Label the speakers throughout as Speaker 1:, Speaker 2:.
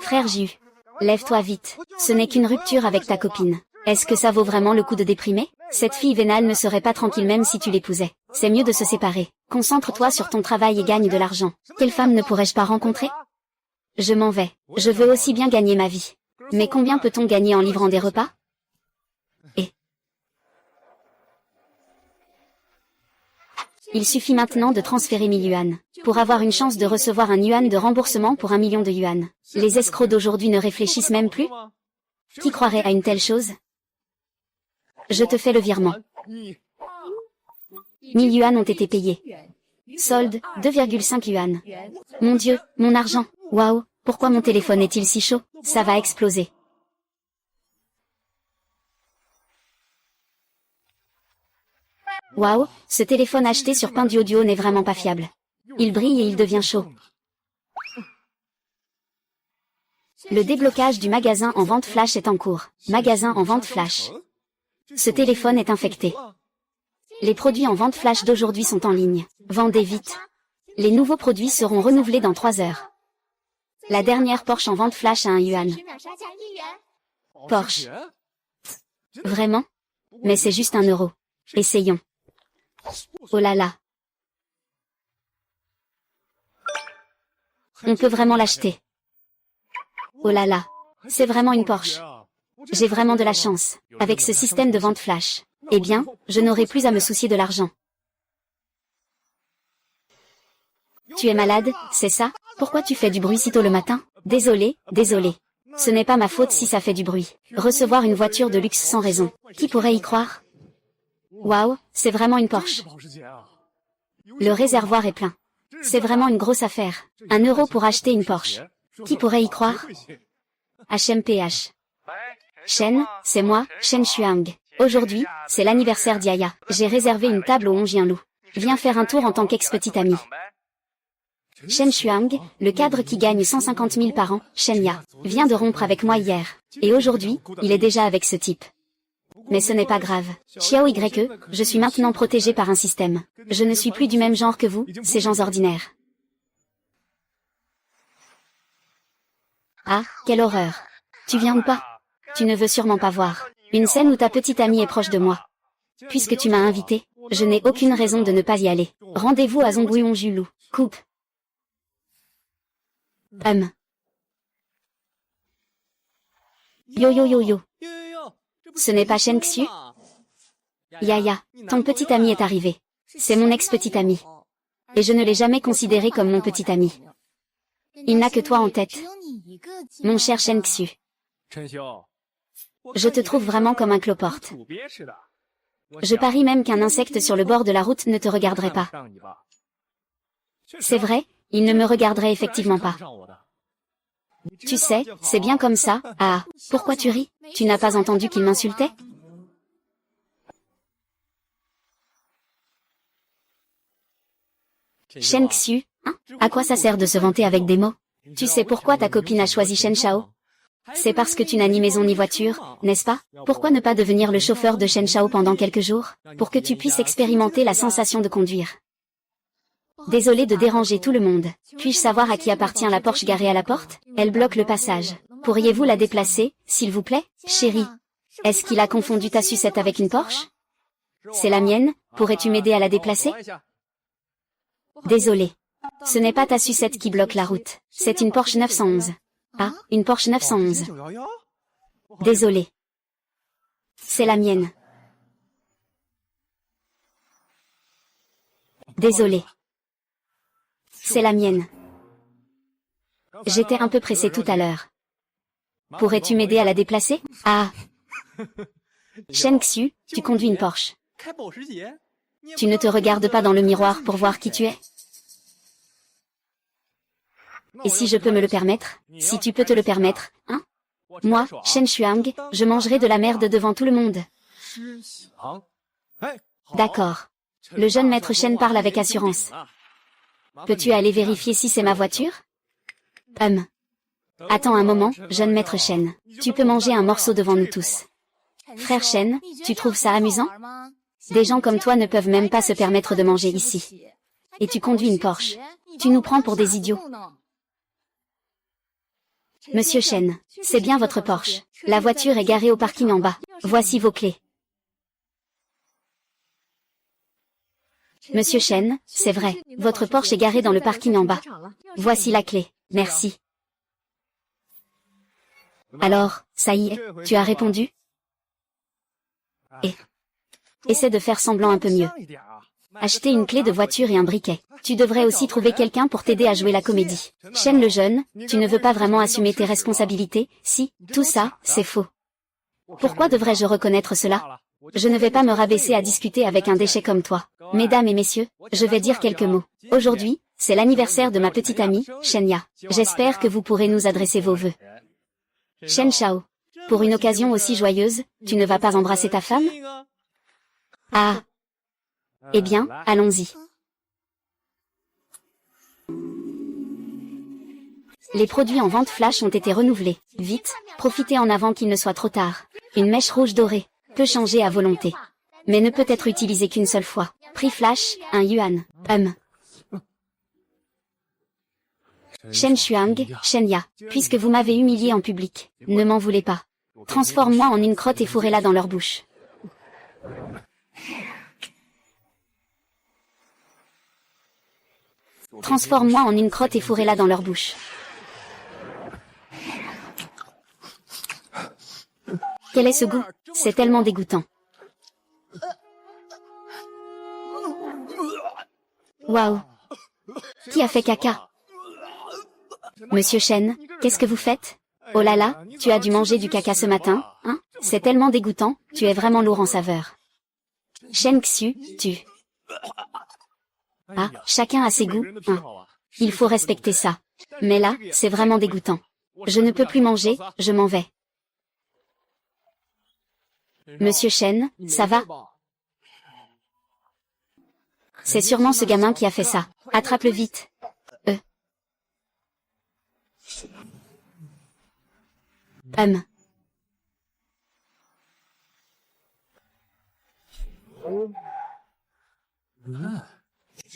Speaker 1: Frère Ju, lève-toi vite. Ce n'est qu'une rupture avec ta copine. Est-ce que ça vaut vraiment le coup de déprimer? Cette fille vénale ne serait pas tranquille même si tu l'épousais. C'est mieux de se séparer. Concentre-toi sur ton travail et gagne de l'argent. Quelle femme ne pourrais-je pas rencontrer? Je m'en vais. Je veux aussi bien gagner ma vie. Mais combien peut-on gagner en livrant des repas? Il suffit maintenant de transférer 1000 yuan, pour avoir une chance de recevoir un yuan de remboursement pour 1 million de yuan. Les escrocs d'aujourd'hui ne réfléchissent même plus? Qui croirait à une telle chose? Je te fais le virement. 1000 yuan ont été payés. Solde, 2,5 yuan. Mon Dieu, mon argent. Waouh, pourquoi mon téléphone est-il si chaud? Ça va exploser. Waouh, ce téléphone acheté sur Pinduoduo n'est vraiment pas fiable. Il brille et il devient chaud. Le déblocage du magasin en vente flash est en cours. Magasin en vente flash. Ce téléphone est infecté. Les produits en vente flash d'aujourd'hui sont en ligne. Vendez vite. Les nouveaux produits seront renouvelés dans 3 heures. La dernière Porsche en vente flash à 1 yuan. Porsche. Vraiment? Mais c'est juste 1 euro. Essayons. Oh là là. On peut vraiment l'acheter. Oh là là. C'est vraiment une Porsche. J'ai vraiment de la chance. Avec ce système de vente flash. Eh bien, je n'aurai plus à me soucier de l'argent. Tu es malade, c'est ça? Pourquoi tu fais du bruit si tôt le matin? Désolé, désolé. Ce n'est pas ma faute si ça fait du bruit. Recevoir une voiture de luxe sans raison. Qui pourrait y croire? Waouh, c'est vraiment une Porsche. Le réservoir est plein. C'est vraiment une grosse affaire. 1 euro pour acheter une Porsche. Qui pourrait y croire? HMPH. Shen, c'est moi, Shen Xuang. Aujourd'hui, c'est l'anniversaire d'Yaya. J'ai réservé une table au Hongjianlu. Viens faire un tour en tant qu'ex-petite amie. Shen Xuang, le cadre qui gagne 150 000 par an, Shenya, vient de rompre avec moi hier. Et aujourd'hui, il est déjà avec ce type. Mais ce n'est pas grave. Xiao YE, je suis maintenant protégé par un système. Je ne suis plus du même genre que vous, ces gens ordinaires. Ah, quelle horreur. Tu viens ou pas? Tu ne veux sûrement pas voir. Une scène où ta petite amie est proche de moi. Puisque tu m'as invité, je n'ai aucune raison de ne pas y aller. Rendez-vous à Zhongguiyongjulu. Coupe. Yo yo yo yo. Ce n'est pas Shen Xiu? Yaya, ton petit ami est arrivé. C'est mon ex-petit ami. Et je ne l'ai jamais considéré comme mon petit ami. Il n'a que toi en tête. Mon cher Shen Xiu. Je te trouve vraiment comme un cloporte. Je parie même qu'un insecte sur le bord de la route ne te regarderait pas. C'est vrai, il ne me regarderait effectivement pas. Tu sais, c'est bien comme ça. Ah, pourquoi tu ris? Tu n'as pas entendu qu'il m'insultait? Shen Xiu, hein? À quoi ça sert de se vanter avec des mots? Tu sais pourquoi ta copine a choisi Shen Shao? C'est parce que tu n'as ni maison ni voiture, n'est-ce pas? Pourquoi ne pas devenir le chauffeur de Shen Shao pendant quelques jours, pour que tu puisses expérimenter la sensation de conduire? Désolé de déranger tout le monde. Puis-je savoir à qui appartient la Porsche garée à la porte? Elle bloque le passage. Pourriez-vous la déplacer, s'il vous plaît? Chérie. Est-ce qu'il a confondu ta sucette avec une Porsche? C'est la mienne, pourrais-tu m'aider à la déplacer? Désolé. Ce n'est pas ta sucette qui bloque la route, c'est une Porsche 911. Ah, une Porsche 911. Désolé. C'est la mienne. Désolé. C'est la mienne. J'étais un peu pressée tout à l'heure. Pourrais-tu m'aider à la déplacer? Ah. Shen Xiu, tu conduis une Porsche. Tu ne te regardes pas dans le miroir pour voir qui tu es? Et si je peux me le permettre, si tu peux te le permettre, hein? Moi, Shen Xuang, je mangerai de la merde devant tout le monde. D'accord. Le jeune maître Shen parle avec assurance. Peux-tu aller vérifier si c'est ma voiture? Attends un moment, jeune maître Shen. Tu peux manger un morceau devant nous tous. Frère Shen, tu trouves ça amusant? Des gens comme toi ne peuvent même pas se permettre de manger ici. Et tu conduis une Porsche. Tu nous prends pour des idiots. Monsieur Chen, c'est bien votre Porsche. La voiture est garée au parking en bas. Voici vos clés. Monsieur Chen, c'est vrai, votre Porsche est garé dans le parking en bas. Voici la clé, merci. Alors, ça y est, tu as répondu? Essaie de faire semblant un peu mieux. Acheter une clé de voiture et un briquet. Tu devrais aussi trouver quelqu'un pour t'aider à jouer la comédie. Chen le jeune, tu ne veux pas vraiment assumer tes responsabilités, si, tout ça, c'est faux. Pourquoi devrais-je reconnaître cela? Je ne vais pas me rabaisser à discuter avec un déchet comme toi. Mesdames et messieurs, je vais dire quelques mots. Aujourd'hui, c'est l'anniversaire de ma petite amie, Shenya. J'espère que vous pourrez nous adresser vos vœux. Shen Shao. Pour une occasion aussi joyeuse, tu ne vas pas embrasser ta femme? Ah. Eh bien, allons-y. Les produits en vente flash ont été renouvelés. Vite, profitez en avant qu'il ne soit trop tard. Une mèche rouge dorée peut changer à volonté, mais ne peut être utilisée qu'une seule fois. Prix flash, 1 yuan. Shen Shuang, Shenya, puisque vous m'avez humilié en public, ne m'en voulez pas. Transforme-moi en une crotte et fourrez-la dans leur bouche. Transforme-moi en une crotte et fourrez-la dans leur bouche. Quel est ce goût? C'est tellement dégoûtant. Waouh! Qui a fait caca? Monsieur Chen, qu'est-ce que vous faites? Oh là là, tu as dû manger du caca ce matin, hein? C'est tellement dégoûtant, tu es vraiment lourd en saveur. Shen Xiu, tu... Ah, chacun a ses goûts, hein. Il faut respecter ça. Mais là, c'est vraiment dégoûtant. Je ne peux plus manger, je m'en vais. Monsieur Chen, ça va? C'est sûrement ce gamin qui a fait ça. Attrape-le vite.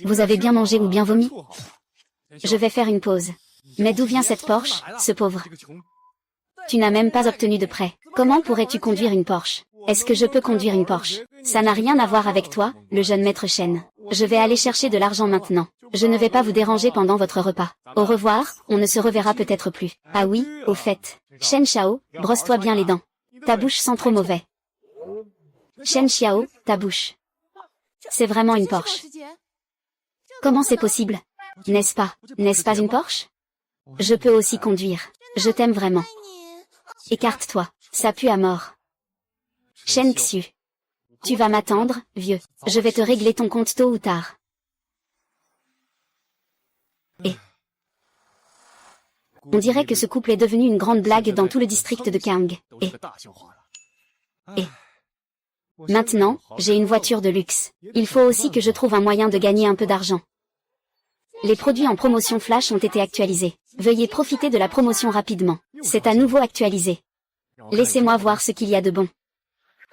Speaker 1: Vous avez bien mangé ou bien vomi? Je vais faire une pause. Mais d'où vient cette Porsche, ce pauvre? Tu n'as même pas obtenu de prêt. Comment pourrais-tu conduire une Porsche? Est-ce que je peux conduire une Porsche? Ça n'a rien à voir avec toi, le jeune maître Chen. Je vais aller chercher de l'argent maintenant. Je ne vais pas vous déranger pendant votre repas. Au revoir, on ne se reverra peut-être plus. Ah oui, au fait. Shen Shao, brosse-toi bien les dents. Ta bouche sent trop mauvais. Shen Xiao, ta bouche. C'est vraiment une Porsche. Comment c'est possible? N'est-ce pas? N'est-ce pas une Porsche? Je peux aussi conduire. Je t'aime vraiment. Écarte-toi. Ça pue à mort. Shen Xiu. Tu vas m'attendre, vieux. Je vais te régler ton compte tôt ou tard. On dirait que ce couple est devenu une grande blague dans tout le district de Kang. Maintenant, j'ai une voiture de luxe. Il faut aussi que je trouve un moyen de gagner un peu d'argent. Les produits en promotion flash ont été actualisés. Veuillez profiter de la promotion rapidement. C'est à nouveau actualisé. Laissez-moi voir ce qu'il y a de bon.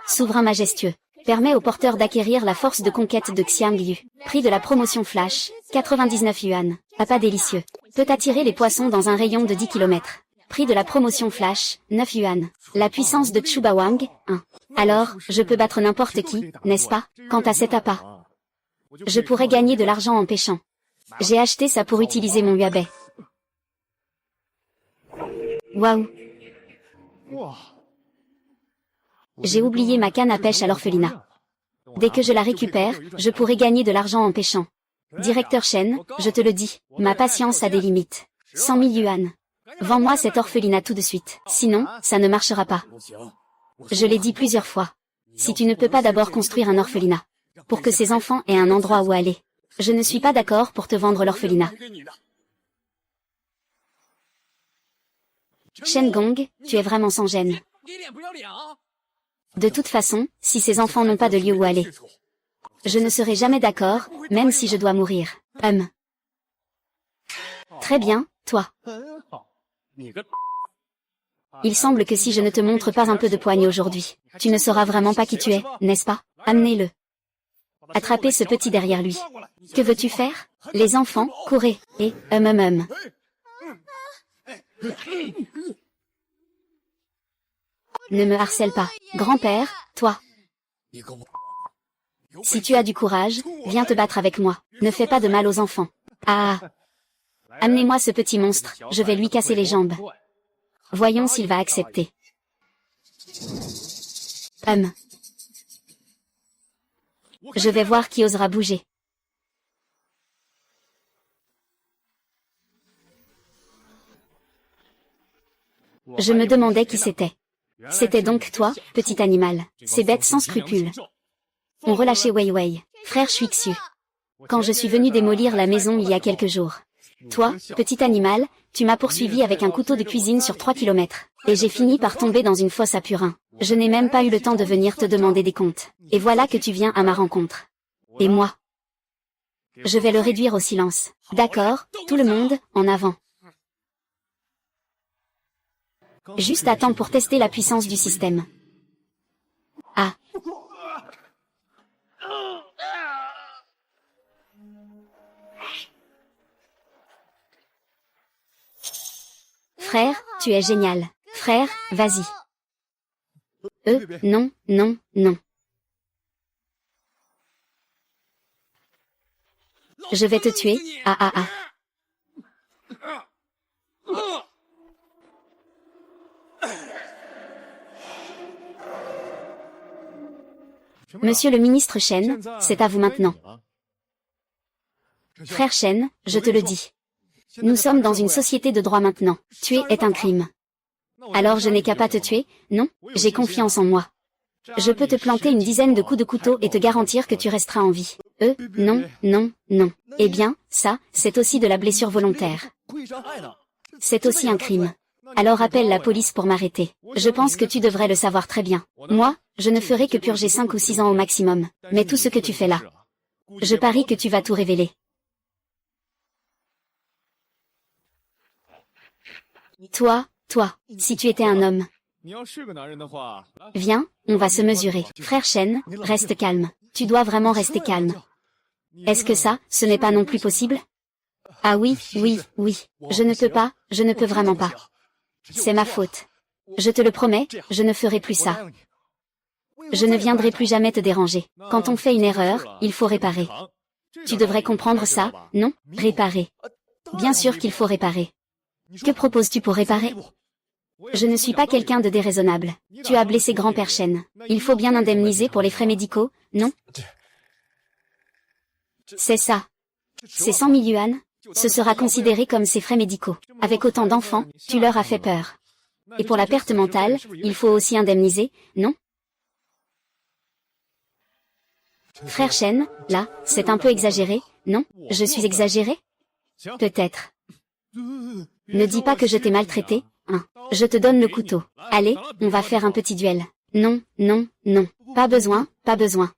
Speaker 1: Souverain majestueux. Permet au porteur d'acquérir la force de conquête de Xiang Yu. Prix de la promotion flash, 99 yuan. Appât délicieux. Peut attirer les poissons dans un rayon de 10 km. Prix de la promotion flash, 9 yuan. La puissance de Chu Bawang, 1. Alors, je peux battre n'importe qui, n'est-ce pas? Quant à cet appât, je pourrais gagner de l'argent en pêchant. J'ai acheté ça pour utiliser mon yuabei. Waouh! J'ai oublié ma canne à pêche à l'orphelinat. Dès que je la récupère, je pourrai gagner de l'argent en pêchant. Directeur Chen, je te le dis, ma patience a des limites. 100 000 yuan. Vends-moi cet orphelinat tout de suite. Sinon, ça ne marchera pas. Je l'ai dit plusieurs fois. Si tu ne peux pas d'abord construire un orphelinat, pour que ces enfants aient un endroit où aller, je ne suis pas d'accord pour te vendre l'orphelinat. Shen Gong, tu es vraiment sans gêne. De toute façon, si ces enfants n'ont pas de lieu où aller, je ne serai jamais d'accord, même si je dois mourir. Très bien, toi. Il semble que si je ne te montre pas un peu de poigne aujourd'hui, tu ne sauras vraiment pas qui tu es, n'est-ce pas? Amenez-le. Attrapez ce petit derrière lui. Que veux-tu faire? Les enfants, courez, et, Ne me harcèle pas. Grand-père, toi. Si tu as du courage, viens te battre avec moi. Ne fais pas de mal aux enfants. Ah. Amenez-moi ce petit monstre, je vais lui casser les jambes. Voyons s'il va accepter. Je vais voir qui osera bouger. Je me demandais qui c'était. C'était donc toi, petit animal. Ces bêtes sans scrupules ont relâché Wei Wei, frère Shuixu, quand je suis venu démolir la maison il y a quelques jours. Toi, petit animal, tu m'as poursuivi avec un couteau de cuisine sur 3 kilomètres. Et j'ai fini par tomber dans une fosse à purin. Je n'ai même pas eu le temps de venir te demander des comptes. Et voilà que tu viens à ma rencontre. Et moi? Je vais le réduire au silence. D'accord, tout le monde, en avant. Juste à temps pour tester la puissance du système. Ah. Frère, tu es génial. Frère, vas-y. Non, non, non. Je vais te tuer, ah ah ah. Monsieur le ministre Shen, c'est à vous maintenant. Frère Shen, je te le dis. Nous sommes dans une société de droit maintenant. Tuer est un crime. Alors je n'ai qu'à pas te tuer, non? J'ai confiance en moi. Je peux te planter une dizaine de coups de couteau et te garantir que tu resteras en vie. Non, non, non. Eh bien, ça, c'est aussi de la blessure volontaire. C'est aussi un crime. Alors appelle la police pour m'arrêter. Je pense que tu devrais le savoir très bien. Moi, je ne ferai que purger 5 ou 6 ans au maximum. Mais tout ce que tu fais là, je parie que tu vas tout révéler. Toi, si tu étais un homme. Viens, on va se mesurer. Frère Shen, reste calme. Tu dois vraiment rester calme. Est-ce que ça, ce n'est pas non plus possible? Ah oui, oui, oui. Je ne peux vraiment pas. C'est ma faute. Je te le promets, je ne ferai plus ça. Je ne viendrai plus jamais te déranger. Quand on fait une erreur, il faut réparer. Tu devrais comprendre ça, non? Réparer. Bien sûr qu'il faut réparer. Que proposes-tu pour réparer? Je ne suis pas quelqu'un de déraisonnable. Tu as blessé grand-père Shen. Il faut bien indemniser pour les frais médicaux, non? C'est ça. C'est 100 000 yuan. Ce sera considéré comme ses frais médicaux. Avec autant d'enfants, tu leur as fait peur. Et pour la perte mentale, il faut aussi indemniser, non? Frère Shen, là, c'est un peu exagéré, non? Je suis exagéré? Peut-être. Ne dis pas que je t'ai maltraité, hein. Je te donne le couteau. Allez, on va faire un petit duel. Non, non, non. Pas besoin, pas besoin.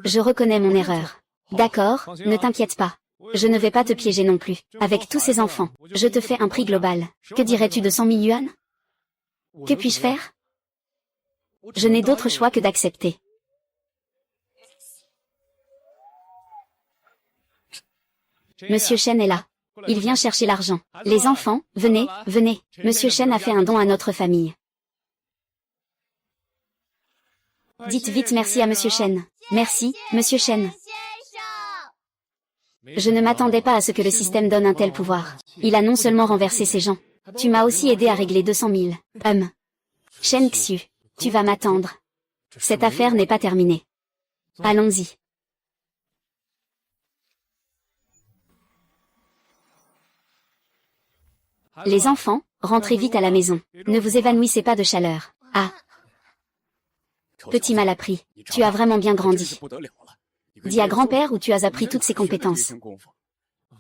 Speaker 1: Je reconnais mon erreur. D'accord, ne t'inquiète pas. Je ne vais pas te piéger non plus. Avec tous ces enfants, je te fais un prix global. Que dirais-tu de 100 000 yuan? Que puis-je faire? Je n'ai d'autre choix que d'accepter. Monsieur Shen est là. Il vient chercher l'argent. Les enfants, venez, venez. Monsieur Shen a fait un don à notre famille. Dites vite merci à Monsieur Shen. Merci, Monsieur Shen. Je ne m'attendais pas à ce que le système donne un tel pouvoir. Il a non seulement renversé ces gens. Tu m'as aussi aidé à régler 200 000. Shen Xiu, tu vas m'attendre. Cette affaire n'est pas terminée. Allons-y. Les enfants, rentrez vite à la maison. Ne vous évanouissez pas de chaleur. Ah. Petit malappris, tu as vraiment bien grandi. Dis à grand-père où tu as appris toutes ces compétences.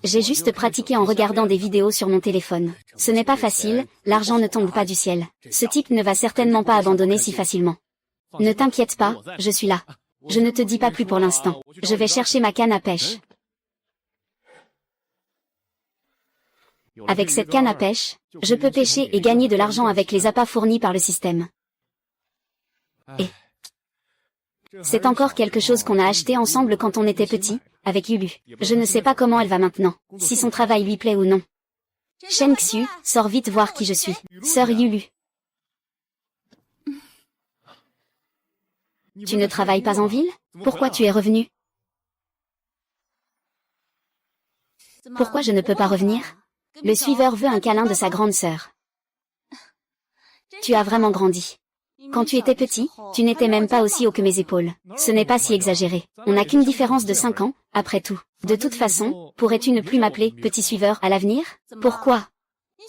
Speaker 1: J'ai juste pratiqué en regardant des vidéos sur mon téléphone. Ce n'est pas facile, l'argent ne tombe pas du ciel. Ce type ne va certainement pas abandonner si facilement. Ne t'inquiète pas, je suis là. Je ne te dis pas plus pour l'instant. Je vais chercher ma canne à pêche. Avec cette canne à pêche, je peux pêcher et gagner de l'argent avec les appâts fournis par le système. Et c'est encore quelque chose qu'on a acheté ensemble quand on était petit, avec Lulu. Je ne sais pas comment elle va maintenant, si son travail lui plaît ou non. Shen Xiu, sors vite voir qui je suis. Sœur Yulu. Tu ne travailles pas en ville? Pourquoi tu es revenu? Pourquoi je ne peux pas revenir? Le suiveur veut un câlin de sa grande sœur. Tu as vraiment grandi. Quand tu étais petit, tu n'étais même pas aussi haut que mes épaules. Ce n'est pas si exagéré. On n'a qu'une différence de 5 ans, après tout. De toute façon, pourrais-tu ne plus m'appeler petit suiveur à l'avenir? Pourquoi?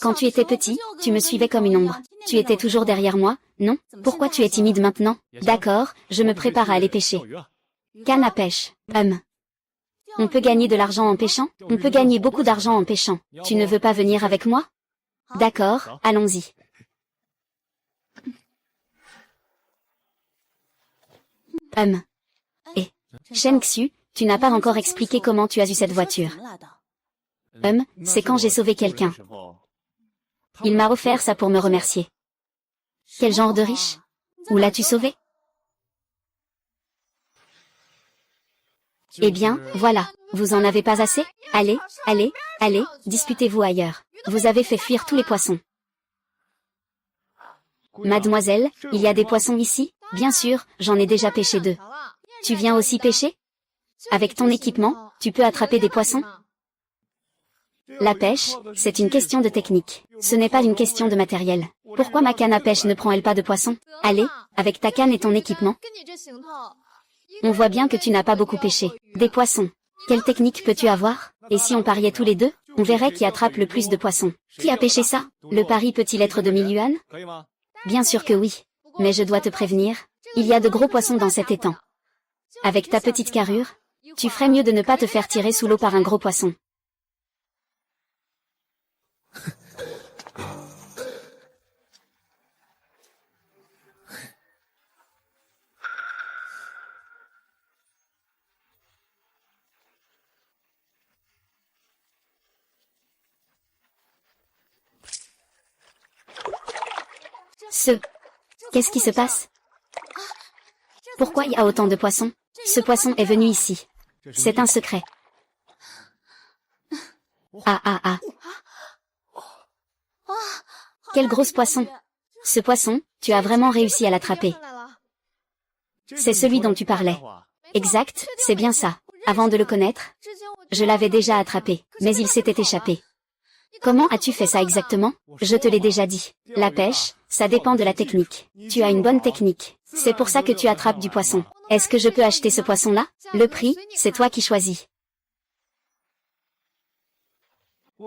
Speaker 1: Quand tu étais petit, tu me suivais comme une ombre. Tu étais toujours derrière moi, non? Pourquoi tu es timide maintenant? D'accord, je me prépare à aller pêcher. Canne à pêche. On peut gagner de l'argent en pêchant? On peut gagner beaucoup d'argent en pêchant. Tu ne veux pas venir avec moi? D'accord, allons-y. Et Shen Xiu, tu n'as pas encore expliqué comment tu as eu cette voiture. C'est quand j'ai sauvé quelqu'un. Il m'a offert ça pour me remercier. Quel genre de riche? Où l'as-tu sauvé? Eh bien, voilà, vous en avez pas assez? Allez, allez, allez, disputez-vous ailleurs. Vous avez fait fuir tous les poissons. Mademoiselle, il y a des poissons ici? Bien sûr, j'en ai déjà pêché 2. Tu viens aussi pêcher? Avec ton équipement, tu peux attraper des poissons? La pêche, c'est une question de technique. Ce n'est pas une question de matériel. Pourquoi ma canne à pêche ne prend-elle pas de poissons? Allez, avec ta canne et ton équipement. On voit bien que tu n'as pas beaucoup pêché. Des poissons. Quelle technique peux-tu avoir? Et si on pariait tous les deux, on verrait qui attrape le plus de poissons. Qui a pêché ça? Le pari peut-il être de 1000 yuan? Bien sûr que oui. Mais je dois te prévenir, il y a de gros poissons dans cet étang. Avec ta petite carrure, tu ferais mieux de ne pas te faire tirer sous l'eau par un gros poisson. Qu'est-ce qui se passe? Pourquoi il y a autant de poissons? Ce poisson est venu ici. C'est un secret. Ah. Quel gros poisson! Ce poisson, tu as vraiment réussi à l'attraper. C'est celui dont tu parlais. Exact, c'est bien ça. Avant de le connaître, je l'avais déjà attrapé, mais il s'était échappé. Comment as-tu fait ça exactement? Je te l'ai déjà dit. La pêche, ça dépend de la technique. Tu as une bonne technique. C'est pour ça que tu attrapes du poisson. Est-ce que je peux acheter ce poisson-là? Le prix, c'est toi qui choisis.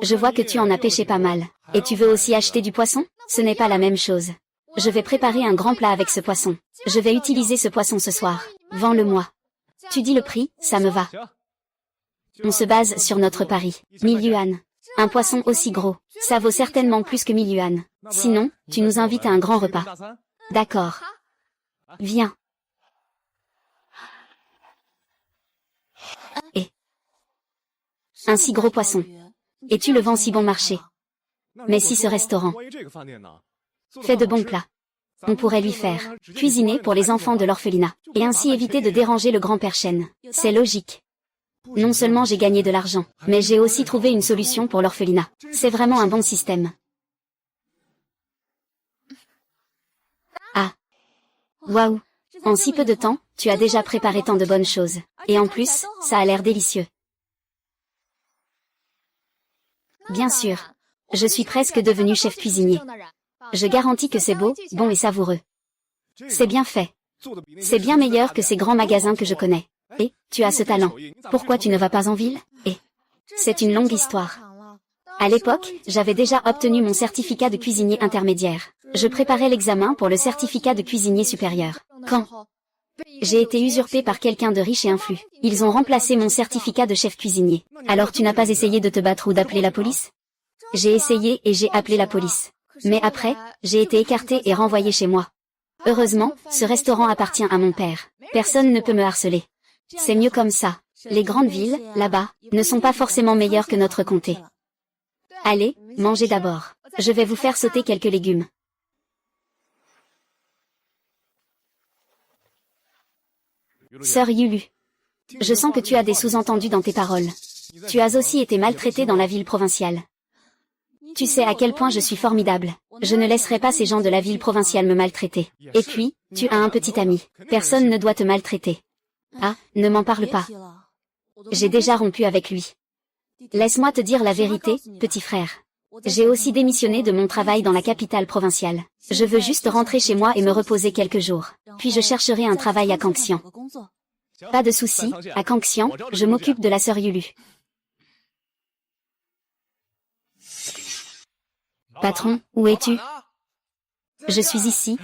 Speaker 1: Je vois que tu en as pêché pas mal. Et tu veux aussi acheter du poisson? Ce n'est pas la même chose. Je vais préparer un grand plat avec ce poisson. Je vais utiliser ce poisson ce soir. Vends-le-moi. Tu dis le prix, ça me va. On se base sur notre pari. 1000 yuan. Un poisson aussi gros, ça vaut certainement plus que 1000 yuan. Sinon, tu nous invites à un grand repas. D'accord. Viens. Et un si gros poisson. Et tu le vends si bon marché. Mais si ce restaurant fait de bons plats, on pourrait lui faire cuisiner pour les enfants de l'orphelinat, et ainsi éviter de déranger le grand-père Shen. C'est logique. Non seulement j'ai gagné de l'argent, mais j'ai aussi trouvé une solution pour l'orphelinat. C'est vraiment un bon système. Ah. Waouh. En si peu de temps, tu as déjà préparé tant de bonnes choses. Et en plus, ça a l'air délicieux. Bien sûr. Je suis presque devenu chef cuisinier. Je garantis que c'est beau, bon et savoureux. C'est bien fait. C'est bien meilleur que ces grands magasins que je connais. Et, tu as ce talent. Pourquoi tu ne vas pas en ville? Et, c'est une longue histoire. À l'époque, j'avais déjà obtenu mon certificat de cuisinier intermédiaire. Je préparais l'examen pour le certificat de cuisinier supérieur. Quand j'ai été usurpé par quelqu'un de riche et influent, ils ont remplacé mon certificat de chef cuisinier. Alors tu n'as pas essayé de te battre ou d'appeler la police? J'ai essayé et j'ai appelé la police. Mais après, j'ai été écarté et renvoyé chez moi. Heureusement, ce restaurant appartient à mon père. Personne ne peut me harceler. C'est mieux comme ça. Les grandes villes, là-bas, ne sont pas forcément meilleures que notre comté. Allez, mangez d'abord. Je vais vous faire sauter quelques légumes. Sœur Yulu. Je sens que tu as des sous-entendus dans tes paroles. Tu as aussi été maltraitée dans la ville provinciale. Tu sais à quel point je suis formidable. Je ne laisserai pas ces gens de la ville provinciale me maltraiter. Et puis, tu as un petit ami. Personne ne doit te maltraiter. Ah, ne m'en parle pas. J'ai déjà rompu avec lui. Laisse-moi te dire la vérité, petit frère. J'ai aussi démissionné de mon travail dans la capitale provinciale. Je veux juste rentrer chez moi et me reposer quelques jours. Puis je chercherai un travail à Kangxian. Pas de souci, à Kangxian, je m'occupe de la sœur Yulu. Patron, où es-tu? Je suis ici,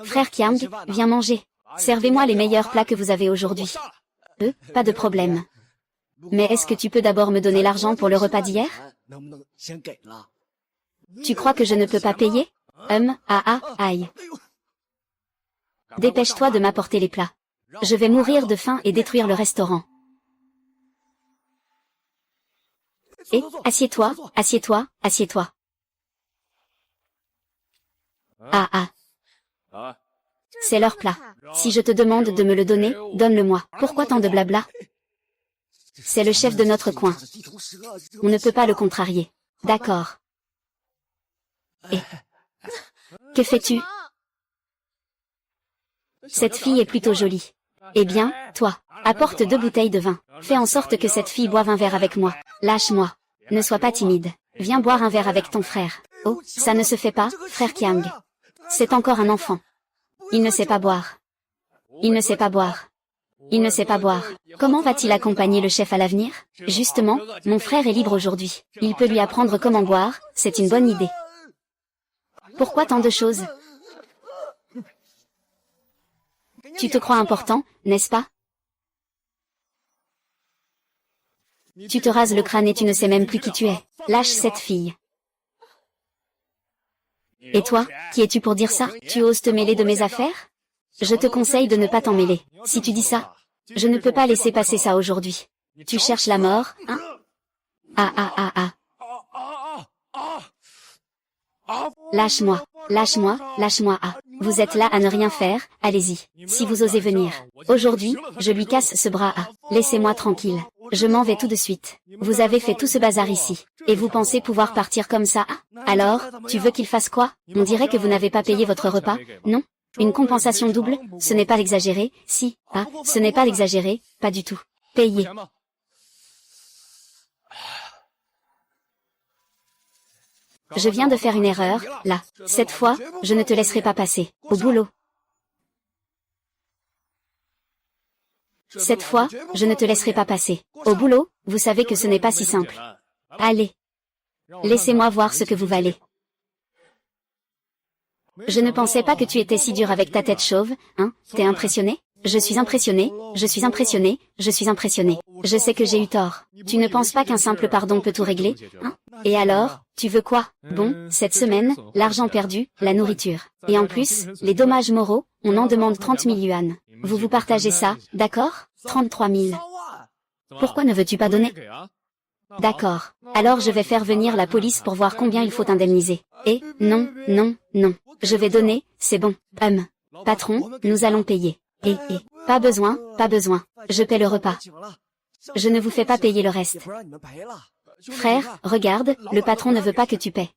Speaker 1: frère Kiang, viens manger. Servez-moi les meilleurs plats que vous avez aujourd'hui. Pas de problème. Mais est-ce que tu peux d'abord me donner l'argent pour le repas d'hier? Tu crois que je ne peux pas payer? Aïe. Dépêche-toi de m'apporter les plats. Je vais mourir de faim et détruire le restaurant. Assieds-toi, assieds-toi, assieds-toi. C'est leur plat. Si je te demande de me le donner, donne-le-moi. Pourquoi tant de blabla? C'est le chef de notre coin. On ne peut pas le contrarier. D'accord. Que fais-tu? Cette fille est plutôt jolie. Eh bien, toi, apporte 2 bouteilles de vin. Fais en sorte que cette fille boive un verre avec moi. Lâche-moi. Ne sois pas timide. Viens boire un verre avec ton frère. Oh, ça ne se fait pas, frère Kiang. C'est encore un enfant. Il ne sait pas boire. Il ne sait pas boire. Il ne sait pas boire. Comment va-t-il accompagner le chef à l'avenir? Justement, mon frère est libre aujourd'hui. Il peut lui apprendre comment boire, c'est une bonne idée. Pourquoi tant de choses? Tu te crois important, n'est-ce pas? Tu te rases le crâne et tu ne sais même plus qui tu es. Lâche cette fille. Et toi, qui es-tu pour dire ça? Tu oses te mêler de mes affaires? Je te conseille de ne pas t'en mêler. Si tu dis ça, je ne peux pas laisser passer ça aujourd'hui. Tu cherches la mort, hein? Lâche-moi, lâche-moi, lâche-moi. Vous êtes là à ne rien faire, allez-y. Si vous osez venir. Aujourd'hui, je lui casse ce bras. Laissez-moi tranquille. Je m'en vais tout de suite. Vous avez fait tout ce bazar ici. Et vous pensez pouvoir partir comme ça? Alors, tu veux qu'il fasse quoi? On dirait que vous n'avez pas payé votre repas, non? Une compensation double? Ce n'est pas l'exagéré, si, ce n'est pas l'exagéré, pas du tout. Payez. Je viens de faire une erreur, là. Cette fois, je ne te laisserai pas passer. Au boulot. Cette fois, je ne te laisserai pas passer. Au boulot, vous savez que ce n'est pas si simple. Allez. Laissez-moi voir ce que vous valez. Je ne pensais pas que tu étais si dur avec ta tête chauve, hein? T'es impressionné? Je suis impressionné, je suis impressionné, je suis impressionné. Je sais que j'ai eu tort. Tu ne penses pas qu'un simple pardon peut tout régler, hein? Et alors, tu veux quoi? Bon, cette semaine, l'argent perdu, la nourriture. Et en plus, les dommages moraux, on en demande 30 000 yuan. Vous vous partagez ça, d'accord? 33 000. Pourquoi ne veux-tu pas donner? D'accord. Alors je vais faire venir la police pour voir combien il faut indemniser. Et, non, non, non. Je vais donner, c'est bon. Patron, nous allons payer. Pas besoin, pas besoin. Je paie le repas. Je ne vous fais pas payer le reste. Frère, regarde, le patron ne veut pas que tu paies.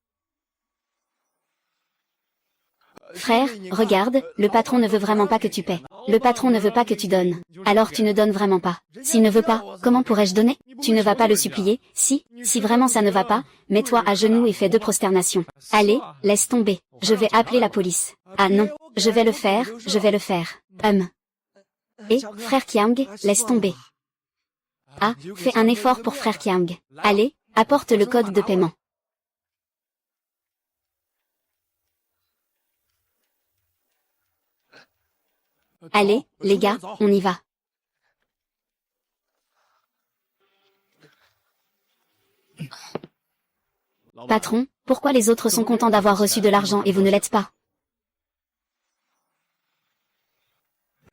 Speaker 1: Frère, regarde, le patron ne veut vraiment pas que tu paies. Le patron ne veut pas que tu donnes. Alors tu ne donnes vraiment pas. S'il ne veut pas, comment pourrais-je donner? Tu ne vas pas le supplier? Si vraiment ça ne va pas, mets-toi à genoux et fais 2 prosternations. Allez, laisse tomber. Je vais appeler la police. Ah non, je vais le faire, je vais le faire. Frère Kiang, laisse tomber. Fais un effort pour frère Kiang. Allez, apporte le code de paiement. Allez, les gars, on y va. Patron, pourquoi les autres sont contents d'avoir reçu de l'argent et vous ne l'êtes pas?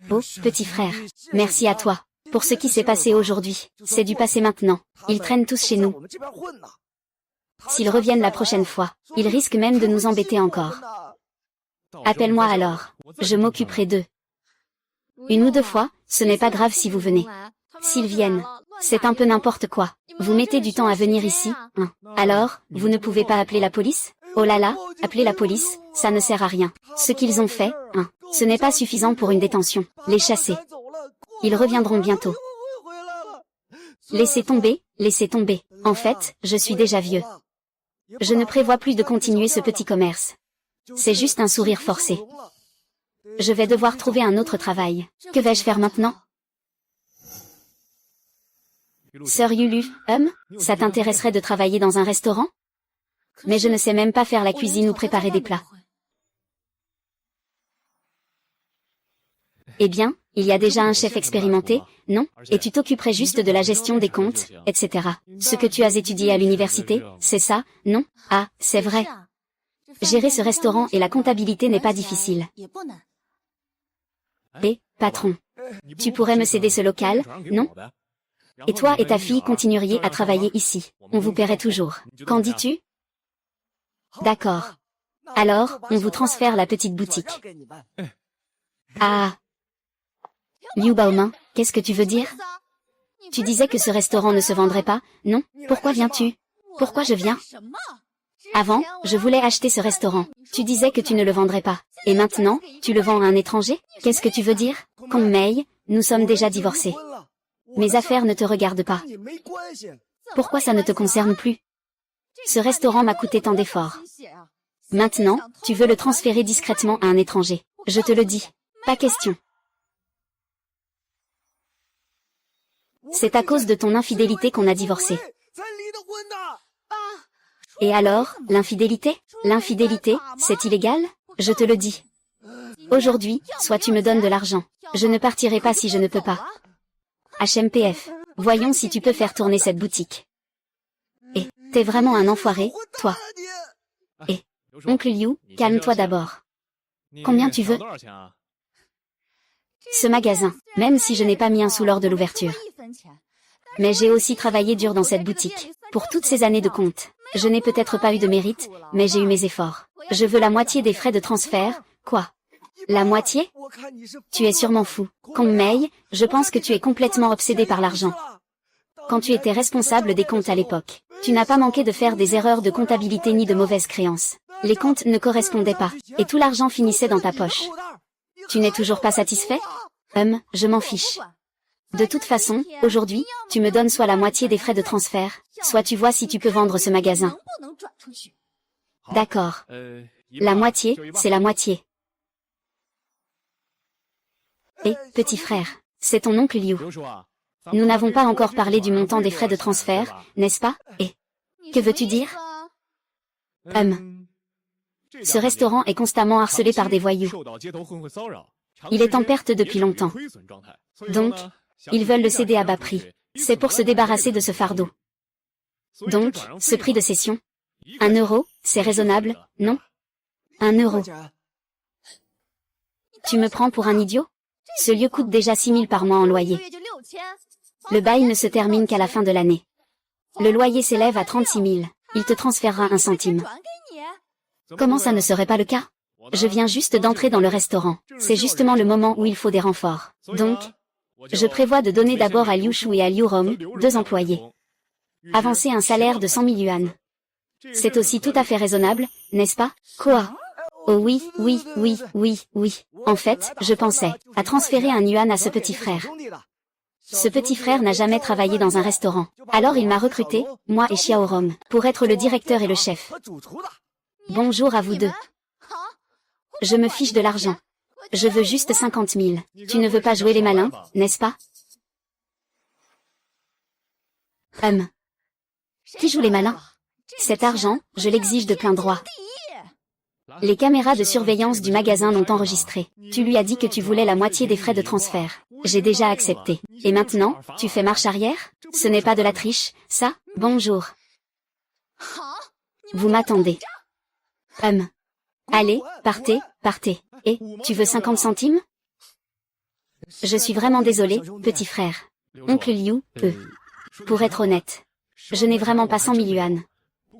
Speaker 1: Oh, petit frère, merci à toi. Pour ce qui s'est passé aujourd'hui, c'est du passé maintenant. Ils traînent tous chez nous. S'ils reviennent la prochaine fois, ils risquent même de nous embêter encore. Appelle-moi alors. Je m'occuperai d'eux. 1 ou 2 fois, ce n'est pas grave si vous venez. S'ils viennent, C'est un peu n'importe quoi. Vous mettez du temps à venir ici, hein. Alors, vous ne pouvez pas appeler la police? Oh là là, appeler la police, ça ne sert à rien. Ce qu'ils ont fait, hein, ce n'est pas suffisant pour une détention. Les chasser. Ils reviendront bientôt. Laissez tomber, laissez tomber. En fait, je suis déjà vieux. Je ne prévois plus de continuer ce petit commerce. C'est juste un sourire forcé. Je vais devoir trouver un autre travail. Que vais-je faire maintenant? Sœur Yulu, ça t'intéresserait de travailler dans un restaurant? Mais je ne sais même pas faire la cuisine ou préparer des plats. Eh bien, il y a déjà un chef expérimenté, non? Et tu t'occuperais juste de la gestion des comptes, etc. Ce que tu as étudié à l'université, c'est ça, non? Ah, c'est vrai. Gérer ce restaurant et la comptabilité n'est pas difficile. Et, patron, tu pourrais me céder ce local, non? Et toi et ta fille continueriez à travailler ici. On vous paierait toujours. Qu'en dis-tu? D'accord. Alors, on vous transfère la petite boutique. Ah. Liu Baomin, qu'est-ce que tu veux dire? Tu disais que ce restaurant ne se vendrait pas, non? Pourquoi viens-tu? Pourquoi je viens? Avant, je voulais acheter ce restaurant. Tu disais que tu ne le vendrais pas. Et maintenant, tu le vends à un étranger? Qu'est-ce que tu veux dire? Kong Mei, nous sommes déjà divorcés. Mes affaires ne te regardent pas. Pourquoi ça ne te concerne plus? Ce restaurant m'a coûté tant d'efforts. Maintenant, tu veux le transférer discrètement à un étranger. Je te le dis. Pas question. C'est à cause de ton infidélité qu'on a divorcé. Et alors, l'infidélité? L'infidélité, c'est illégal? Je te le dis. Aujourd'hui, soit tu me donnes de l'argent. Je ne partirai pas si je ne peux pas. HMPF. Voyons si tu peux faire tourner cette boutique. Et, t'es vraiment un enfoiré, toi. Et, oncle Liu, calme-toi d'abord. Combien tu veux? Ce magasin, même si je n'ai pas mis un sous lors de l'ouverture. Mais j'ai aussi travaillé dur dans cette boutique. Pour toutes ces années de compte. Je n'ai peut-être pas eu de mérite, mais j'ai eu mes efforts. Je veux la moitié des frais de transfert, quoi? La moitié? Tu es sûrement fou. Kong Mei, je pense que tu es complètement obsédé par l'argent. Quand tu étais responsable des comptes à l'époque, tu n'as pas manqué de faire des erreurs de comptabilité ni de mauvaises créances. Les comptes ne correspondaient pas, et tout l'argent finissait dans ta poche. Tu n'es toujours pas satisfait? Je m'en fiche. De toute façon, aujourd'hui, tu me donnes soit la moitié des frais de transfert, soit tu vois si tu peux vendre ce magasin. D'accord. La moitié, c'est la moitié. Et, petit frère, c'est ton oncle Liu. Nous n'avons pas encore parlé du montant des frais de transfert, n'est-ce pas? Et, que veux-tu dire? Ce restaurant est constamment harcelé par des voyous. Il est en perte depuis longtemps. Donc, ils veulent le céder à bas prix. C'est pour se débarrasser de ce fardeau. Donc, ce prix de cession? 1 euro, c'est raisonnable, non? 1 euro. Tu me prends pour un idiot? Ce lieu coûte déjà 6 000 par mois en loyer. Le bail ne se termine qu'à la fin de l'année. Le loyer s'élève à 36 000. Il te transférera 1 centime. Comment ça ne serait pas le cas? Je viens juste d'entrer dans le restaurant. C'est justement le moment où il faut des renforts. Donc, je prévois de donner d'abord à Liu Shu et à Liu Rong, 2 employés. Avancer un salaire de 100 000 yuan. C'est aussi tout à fait raisonnable, n'est-ce pas? Quoi? Oh oui, oui, oui, oui, oui. En fait, je pensais à transférer 1 yuan à ce petit frère. Ce petit frère n'a jamais travaillé dans un restaurant. Alors il m'a recruté, moi et Xiao Rong, pour être le directeur et le chef. Bonjour à vous deux. Je me fiche de l'argent. Je veux juste 50 000. Tu ne veux pas jouer les malins, n'est-ce pas? Qui joue les malins? Cet argent, je l'exige de plein droit. Les caméras de surveillance du magasin l'ont enregistré. Tu lui as dit que tu voulais la moitié des frais de transfert. J'ai déjà accepté. Et maintenant, tu fais marche arrière? Ce n'est pas de la triche, ça? Bonjour. Vous m'attendez. Allez, partez, partez. Et, tu veux 50 centimes? Je suis vraiment désolé, petit frère. Oncle Liu, pour être honnête, je n'ai vraiment pas 100 000 yuan.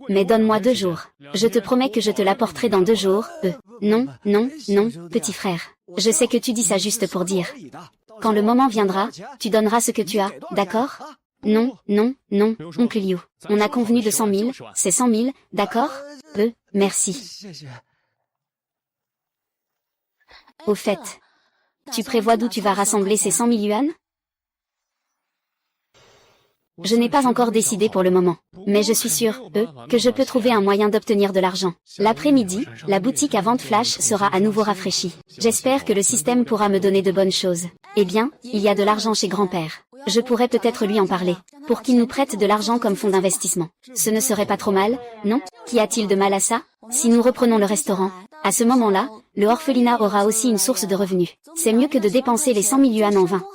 Speaker 1: Mais donne-moi 2 jours. Je te promets que je te l'apporterai dans 2 jours, Non, non, non, petit frère. Je sais que tu dis ça juste pour dire. Quand le moment viendra, tu donneras ce que tu as, d'accord? Non, non, non, oncle Liu. On a convenu de 100 000, c'est 100 000, d'accord? Merci. Au fait, tu prévois d'où tu vas rassembler ces 100 000 yuan? Je n'ai pas encore décidé pour le moment, mais je suis sûre, que je peux trouver un moyen d'obtenir de l'argent. L'après-midi, la boutique à vente flash sera à nouveau rafraîchie. J'espère que le système pourra me donner de bonnes choses. Eh bien, il y a de l'argent chez grand-père. Je pourrais peut-être lui en parler, pour qu'il nous prête de l'argent comme fonds d'investissement. Ce ne serait pas trop mal, non? Qu'y a-t-il de mal à ça? Si nous reprenons le restaurant, à ce moment-là, le orphelinat aura aussi une source de revenus. C'est mieux que de dépenser les 100 000 yuan en vain.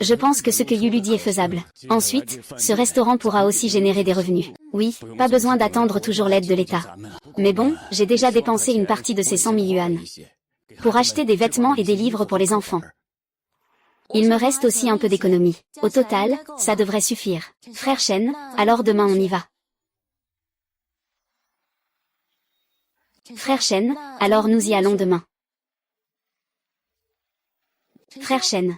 Speaker 1: Je pense que ce que Yulu dit est faisable. Ensuite, ce restaurant pourra aussi générer des revenus. Oui, pas besoin d'attendre toujours l'aide de l'État. Mais bon, j'ai déjà dépensé une partie de ces 100 000 yuan pour acheter des vêtements et des livres pour les enfants. Il me reste aussi un peu d'économie. Au total, ça devrait suffire. Frère Shen, alors demain on y va. Frère Shen, alors nous y allons demain. Frère Shen.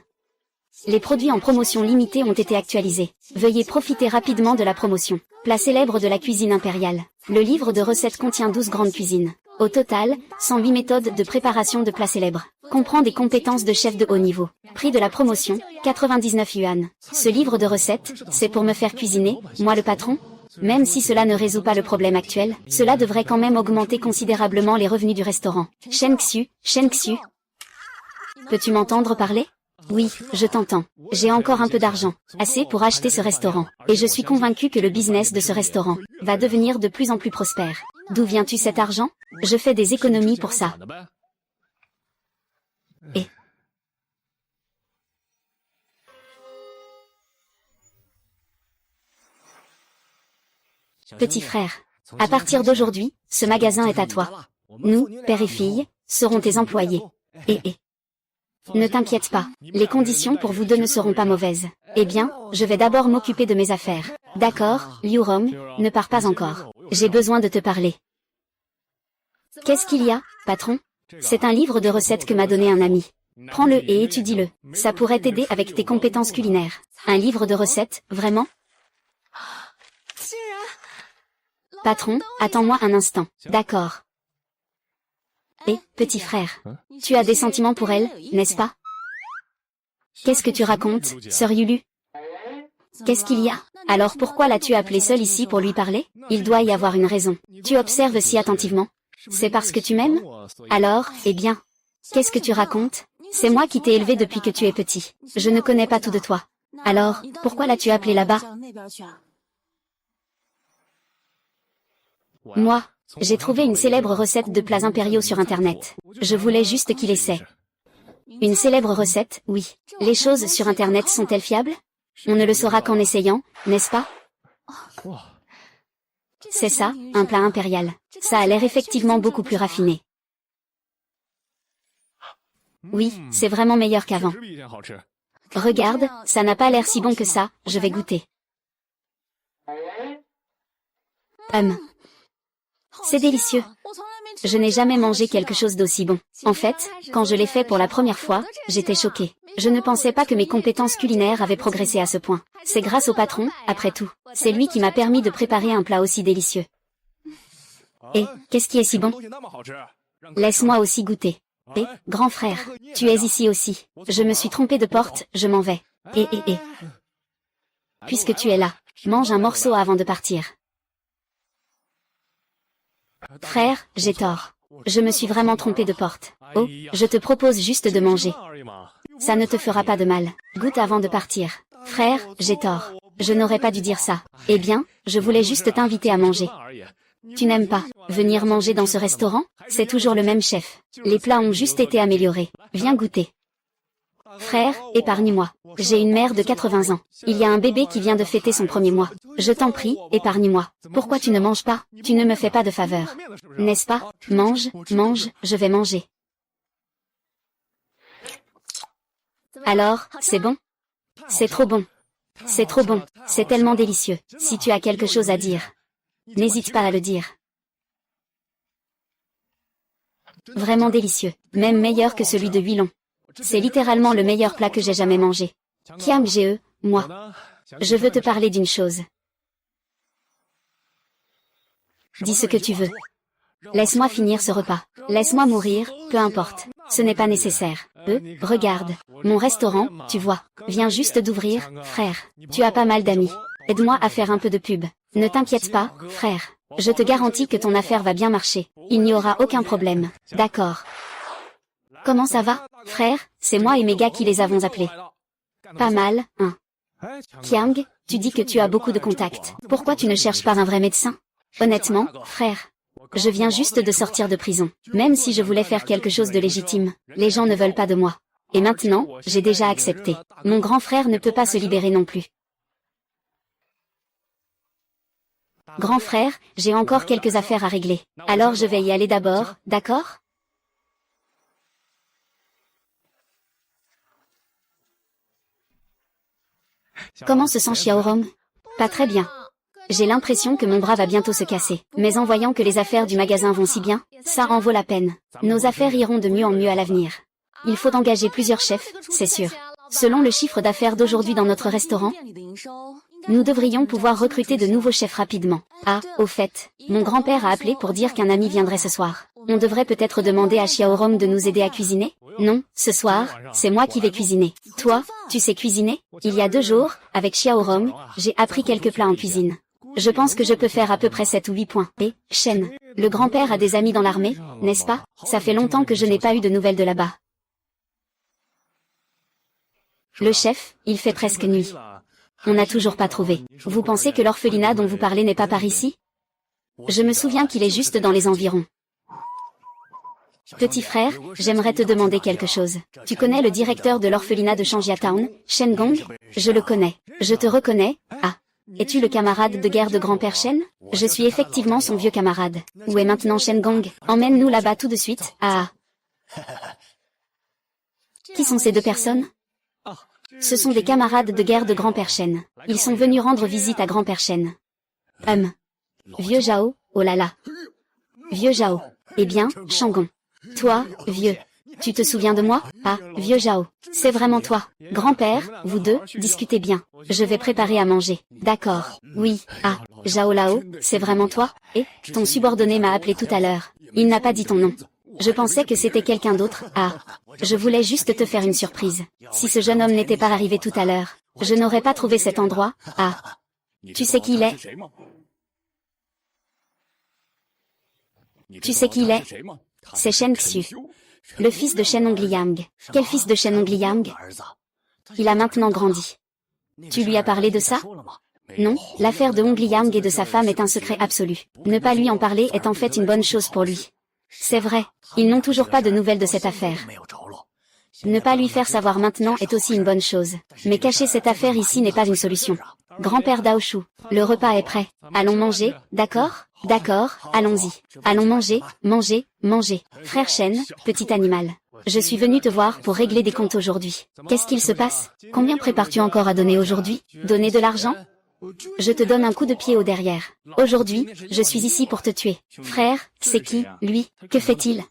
Speaker 1: Les produits en promotion limitée ont été actualisés. Veuillez profiter rapidement de la promotion. Plat célèbre de la cuisine impériale. Le livre de recettes contient 12 grandes cuisines. Au total, 108 méthodes de préparation de plats célèbres. Comprend des compétences de chef de haut niveau. Prix de la promotion, 99 yuan. Ce livre de recettes, c'est pour me faire cuisiner, moi le patron? Même si cela ne résout pas le problème actuel, cela devrait quand même augmenter considérablement les revenus du restaurant. Shen Xiu. Peux-tu m'entendre parler? Oui, je t'entends. J'ai encore un peu d'argent, assez pour acheter ce restaurant. Et je suis convaincu que le business de ce restaurant va devenir de plus en plus prospère. D'où viens-tu cet argent? Je fais des économies pour ça. Et petit frère, à partir d'aujourd'hui, ce magasin est à toi. Nous, père et fille, serons tes employés. Et ne t'inquiète pas, les conditions pour vous deux ne seront pas mauvaises. Eh bien, je vais d'abord m'occuper de mes affaires. D'accord, Liu Rong, ne pars pas encore. J'ai besoin de te parler. Qu'est-ce qu'il y a, patron? C'est un livre de recettes que m'a donné un ami. Prends-le et étudie-le. Ça pourrait t'aider avec tes compétences culinaires. Un livre de recettes, vraiment? Patron, attends-moi un instant. D'accord. Et, petit frère, tu as des sentiments pour elle, n'est-ce pas? Qu'est-ce que tu racontes, sœur Yulu? Qu'est-ce qu'il y a? Alors pourquoi l'as-tu appelé seul ici pour lui parler? Il doit y avoir une raison. Tu observes si attentivement. C'est parce que tu m'aimes? Alors, eh bien, qu'est-ce que tu racontes? C'est moi qui t'ai élevé depuis que tu es petit. Je ne connais pas tout de toi. Alors, pourquoi l'as-tu appelé là-bas? Moi, j'ai trouvé une célèbre recette de plats impériaux sur Internet. Je voulais juste qu'il essaie. Une célèbre recette, oui. Les choses sur Internet sont-elles fiables? On ne le saura qu'en essayant, n'est-ce pas? C'est ça, un plat impérial. Ça a l'air effectivement beaucoup plus raffiné. Oui, c'est vraiment meilleur qu'avant. Regarde, ça n'a pas l'air si bon que ça, je vais goûter. C'est délicieux. Je n'ai jamais mangé quelque chose d'aussi bon. En fait, quand je l'ai fait pour la première fois, j'étais choquée. Je ne pensais pas que mes compétences culinaires avaient progressé à ce point. C'est grâce au patron, après tout. C'est lui qui m'a permis de préparer un plat aussi délicieux. Et, qu'est-ce qui est si bon? Laisse-moi aussi goûter. Et, grand frère, tu es ici aussi. Je me suis trompée de porte, je m'en vais. Et. Puisque tu es là, mange un morceau avant de partir. Frère, j'ai tort. Je me suis vraiment trompée de porte. Oh, je te propose juste de manger. Ça ne te fera pas de mal. Goûte avant de partir. Frère, j'ai tort. Je n'aurais pas dû dire ça. Eh bien, je voulais juste t'inviter à manger. Tu n'aimes pas venir manger dans ce restaurant? C'est toujours le même chef. Les plats ont juste été améliorés. Viens goûter. Frère, épargne-moi. J'ai une mère de 80 ans. Il y a un bébé qui vient de fêter son premier mois. Je t'en prie, épargne-moi. Pourquoi tu ne manges pas? Tu ne me fais pas de faveur. N'est-ce pas? Mange, je vais manger. Alors, c'est bon? C'est trop bon. C'est trop bon. C'est tellement délicieux. Si tu as quelque chose à dire, n'hésite pas à le dire. Vraiment délicieux. Même meilleur que celui de Huilon. C'est littéralement le meilleur plat que j'ai jamais mangé. Kiam Ge, moi. Je veux te parler d'une chose. Dis ce que tu veux. Laisse-moi finir ce repas. Laisse-moi mourir, peu importe. Ce n'est pas nécessaire. Regarde. Mon restaurant, tu vois, vient juste d'ouvrir, frère. Tu as pas mal d'amis. Aide-moi à faire un peu de pub. Ne t'inquiète pas, frère. Je te garantis que ton affaire va bien marcher. Il n'y aura aucun problème. D'accord. Comment ça va, frère? C'est moi et mes gars qui les avons appelés. Pas mal, hein. Kiang, tu dis que tu as beaucoup de contacts. Pourquoi tu ne cherches pas un vrai médecin? Honnêtement, frère. Je viens juste de sortir de prison. Même si je voulais faire quelque chose de légitime, les gens ne veulent pas de moi. Et maintenant, j'ai déjà accepté. Mon grand frère ne peut pas se libérer non plus. Grand frère, j'ai encore quelques affaires à régler. Alors je vais y aller d'abord, d'accord? Comment se sent Xiaorong? Pas très bien. J'ai l'impression que mon bras va bientôt se casser. Mais en voyant que les affaires du magasin vont si bien, ça en vaut la peine. Nos affaires iront de mieux en mieux à l'avenir. Il faut engager plusieurs chefs, c'est sûr. Selon le chiffre d'affaires d'aujourd'hui dans notre restaurant, nous devrions pouvoir recruter de nouveaux chefs rapidement. Ah, au fait, mon grand-père a appelé pour dire qu'un ami viendrait ce soir. On devrait peut-être demander à Xiaorong de nous aider à cuisiner? Non, ce soir, c'est moi qui vais cuisiner. Toi, tu sais cuisiner? Il y a 2 jours, avec Xiaorong, j'ai appris quelques plats en cuisine. Je pense que je peux faire à peu près 7 ou 8 points. Et, Shen, le grand-père a des amis dans l'armée, n'est-ce pas? Ça fait longtemps que je n'ai pas eu de nouvelles de là-bas. Le chef, il fait presque nuit. On n'a toujours pas trouvé. Vous pensez que l'orphelinat dont vous parlez n'est pas par ici? Je me souviens qu'il est juste dans les environs. Petit frère, j'aimerais te demander quelque chose. Tu connais le directeur de l'orphelinat de Shanjiatown, Shen Gong? Je le connais. Je te reconnais. Ah. Es-tu le camarade de guerre de grand-père Shen? Je suis effectivement son vieux camarade. Où est maintenant Shen Gong? Emmène-nous là-bas tout de suite. Ah. Qui sont ces 2 personnes? Ce sont des camarades de guerre de grand-père Shen. Ils sont venus rendre visite à grand-père Shen. Vieux Zhao, oh là là. Vieux Zhao. Eh bien, Shangon. Toi, vieux. Tu te souviens de moi? Ah, vieux Zhao. C'est vraiment toi. Grand-père, vous deux, discutez bien. Je vais préparer à manger. D'accord. Oui. Ah, Zhao Lao, c'est vraiment toi? Et, ton subordonné m'a appelé tout à l'heure. Il n'a pas dit ton nom. Je pensais que c'était quelqu'un d'autre. Ah. Je voulais juste te faire une surprise. Si ce jeune homme n'était pas arrivé tout à l'heure, je n'aurais pas trouvé cet endroit. Ah. Tu sais qui il est? Tu sais qui il est? C'est Shen Xiu. Le fils de Shen Hongliang. Quel fils de Shen Hongliang? Il a maintenant grandi. Tu lui as parlé de ça? Non, l'affaire de Hongliang et de sa femme est un secret absolu. Ne pas lui en parler est en fait une bonne chose pour lui. C'est vrai, ils n'ont toujours pas de nouvelles de cette affaire. Ne pas lui faire savoir maintenant est aussi une bonne chose. Mais cacher cette affaire ici n'est pas une solution. Grand-père Daoshu, le repas est prêt. Allons manger, d'accord? D'accord, allons-y. Allons manger, manger, manger. Frère Shen, petit animal. Je suis venu te voir pour régler des comptes aujourd'hui. Qu'est-ce qu'il se passe? Combien prépares-tu encore à donner aujourd'hui? Donner de l'argent? Je te donne un coup de pied au derrière. Aujourd'hui, je suis ici pour te tuer. Frère, c'est qui, lui? Que fait-il?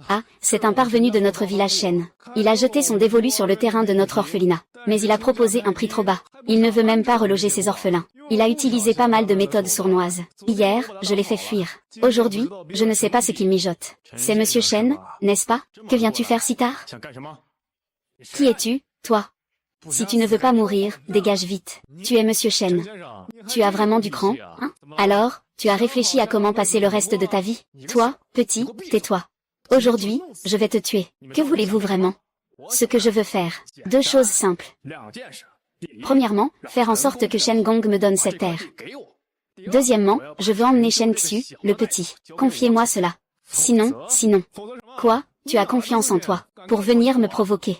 Speaker 1: Ah, c'est un parvenu de notre village Shen. Il a jeté son dévolu sur le terrain de notre orphelinat. Mais il a proposé un prix trop bas. Il ne veut même pas reloger ses orphelins. Il a utilisé pas mal de méthodes sournoises. Hier, je l'ai fait fuir. Aujourd'hui, je ne sais pas ce qu'il mijote. C'est Monsieur Shen, n'est-ce pas? Que viens-tu faire si tard? Qui es-tu, toi? Si tu ne veux pas mourir, dégage vite. Tu es Monsieur Shen. Tu as vraiment du cran, hein? Alors, tu as réfléchi à comment passer le reste de ta vie? Toi, petit, tais-toi. Aujourd'hui, je vais te tuer. Que voulez-vous vraiment? Ce que je veux faire. 2 choses simples. Premièrement, faire en sorte que Shen Gong me donne cette terre. Deuxièmement, je veux emmener Shen Xiu, le petit. Confiez-moi cela. Sinon. Quoi? Tu as confiance en toi, pour venir me provoquer.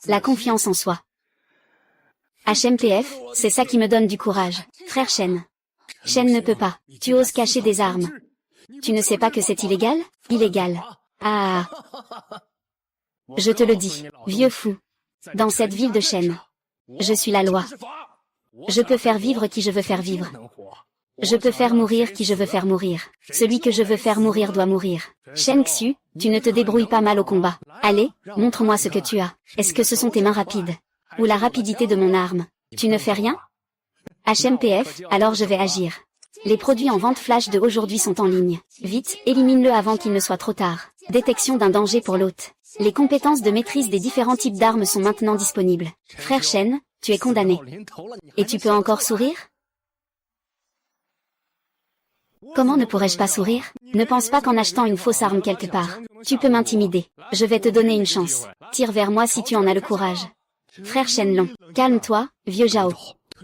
Speaker 1: La confiance en soi. HMPF, c'est ça qui me donne du courage. Frère Shen. Shen ne peut pas. Tu oses cacher des armes. Tu ne sais pas que c'est illégal? Illégal. Ah. Je te le dis, vieux fou. Dans cette ville de Shen, je suis la loi. Je peux faire vivre qui je veux faire vivre. Je peux faire mourir qui je veux faire mourir. Celui que je veux faire mourir doit mourir. Shen Xiu, tu ne te débrouilles pas mal au combat. Allez, montre-moi ce que tu as. Est-ce que ce sont tes mains rapides? Ou la rapidité de mon arme? Tu ne fais rien? HMPF, alors je vais agir. Les produits en vente flash de aujourd'hui sont en ligne. Vite, élimine-le avant qu'il ne soit trop tard. Détection d'un danger pour l'hôte. Les compétences de maîtrise des différents types d'armes sont maintenant disponibles. Frère Shen, tu es condamné. Et tu peux encore sourire? Comment ne pourrais-je pas sourire? Ne pense pas qu'en achetant une fausse arme quelque part, tu peux m'intimider. Je vais te donner une chance. Tire vers moi si tu en as le courage. Frère Shenlong, calme-toi, vieux Zhao.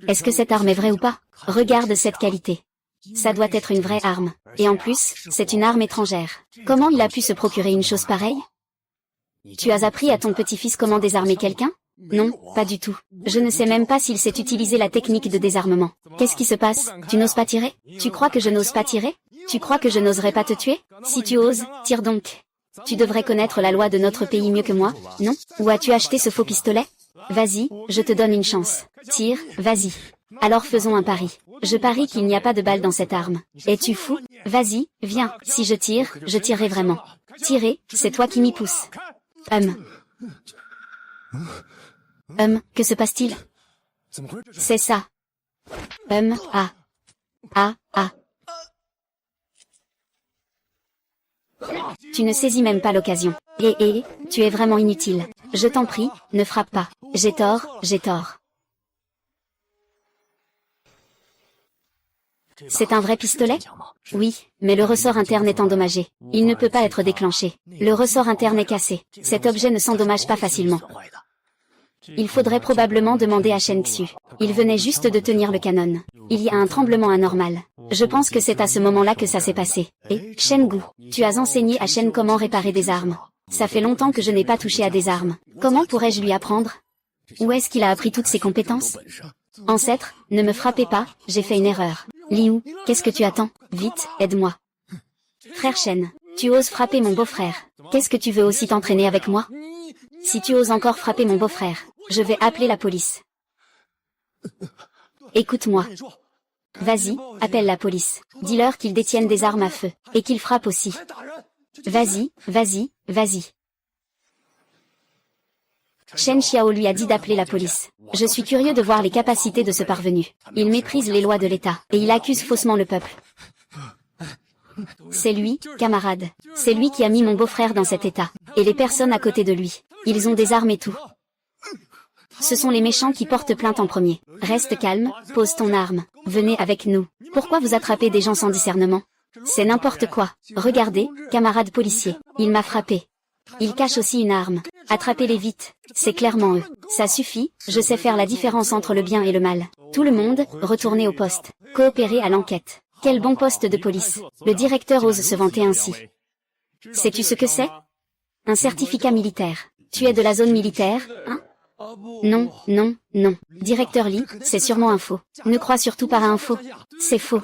Speaker 1: Est-ce que cette arme est vraie ou pas? Regarde cette qualité. Ça doit être une vraie arme. Et en plus, c'est une arme étrangère. Comment il a pu se procurer une chose pareille? Tu as appris à ton petit-fils comment désarmer quelqu'un? Non, pas du tout. Je ne sais même pas s'il sait utiliser la technique de désarmement. Qu'est-ce qui se passe? Tu n'oses pas tirer? Tu crois que je n'ose pas tirer? Tu crois que je n'oserais pas te tuer? Si tu oses, tire donc. Tu devrais connaître la loi de notre pays mieux que moi, non? Où as-tu acheté ce faux pistolet? Vas-y, je te donne une chance. Tire, vas-y. Alors faisons un pari. Je parie qu'il n'y a pas de balle dans cette arme. Es-tu fou? Vas-y, viens. Si je tire, je tirerai vraiment. Tirer, c'est toi qui m'y pousse. Que se passe-t-il? C'est ça. Tu ne saisis même pas l'occasion. Tu es vraiment inutile. Je t'en prie, ne frappe pas. J'ai tort, j'ai tort. C'est un vrai pistolet? Oui, mais le ressort interne est endommagé. Il ne peut pas être déclenché. Le ressort interne est cassé. Cet objet ne s'endommage pas facilement. Il faudrait probablement demander à Shen Xiu. Il venait juste de tenir le canon. Il y a un tremblement anormal. Je pense que c'est à ce moment-là que ça s'est passé. Et, Shen Gu, tu as enseigné à Shen comment réparer des armes. Ça fait longtemps que je n'ai pas touché à des armes. Comment pourrais-je lui apprendre? Où est-ce qu'il a appris toutes ses compétences? Ancêtre, ne me frappez pas, j'ai fait une erreur. Liu, qu'est-ce que tu attends? Vite, aide-moi. Frère Shen, tu oses frapper mon beau-frère. Qu'est-ce que tu veux aussi t'entraîner avec moi? Si tu oses encore frapper mon beau-frère, je vais appeler la police. Écoute-moi. Vas-y, appelle la police. Dis-leur qu'ils détiennent des armes à feu, et qu'ils frappent aussi. Vas-y, vas-y, vas-y. Shen Xiao lui a dit d'appeler la police. Je suis curieux de voir les capacités de ce parvenu. Il méprise les lois de l'État, et il accuse faussement le peuple. C'est lui, camarade. C'est lui qui a mis mon beau-frère dans cet état. Et les personnes à côté de lui. Ils ont des armes et tout. Ce sont les méchants qui portent plainte en premier. Reste calme, pose ton arme. Venez avec nous. Pourquoi vous attrapez des gens sans discernement? C'est n'importe quoi. Regardez, camarade policier. Il m'a frappé. Il cache aussi une arme. Attrapez-les vite. C'est clairement eux. Ça suffit, je sais faire la différence entre le bien et le mal. Tout le monde, retournez au poste. Coopérez à l'enquête. Quel bon poste de police. Le directeur ose se vanter ainsi. Sais-tu ce que c'est? Un certificat militaire. Tu es de la zone militaire, hein? Non, non, non. Directeur Li, c'est sûrement un faux. Ne crois surtout pas à un faux. C'est faux.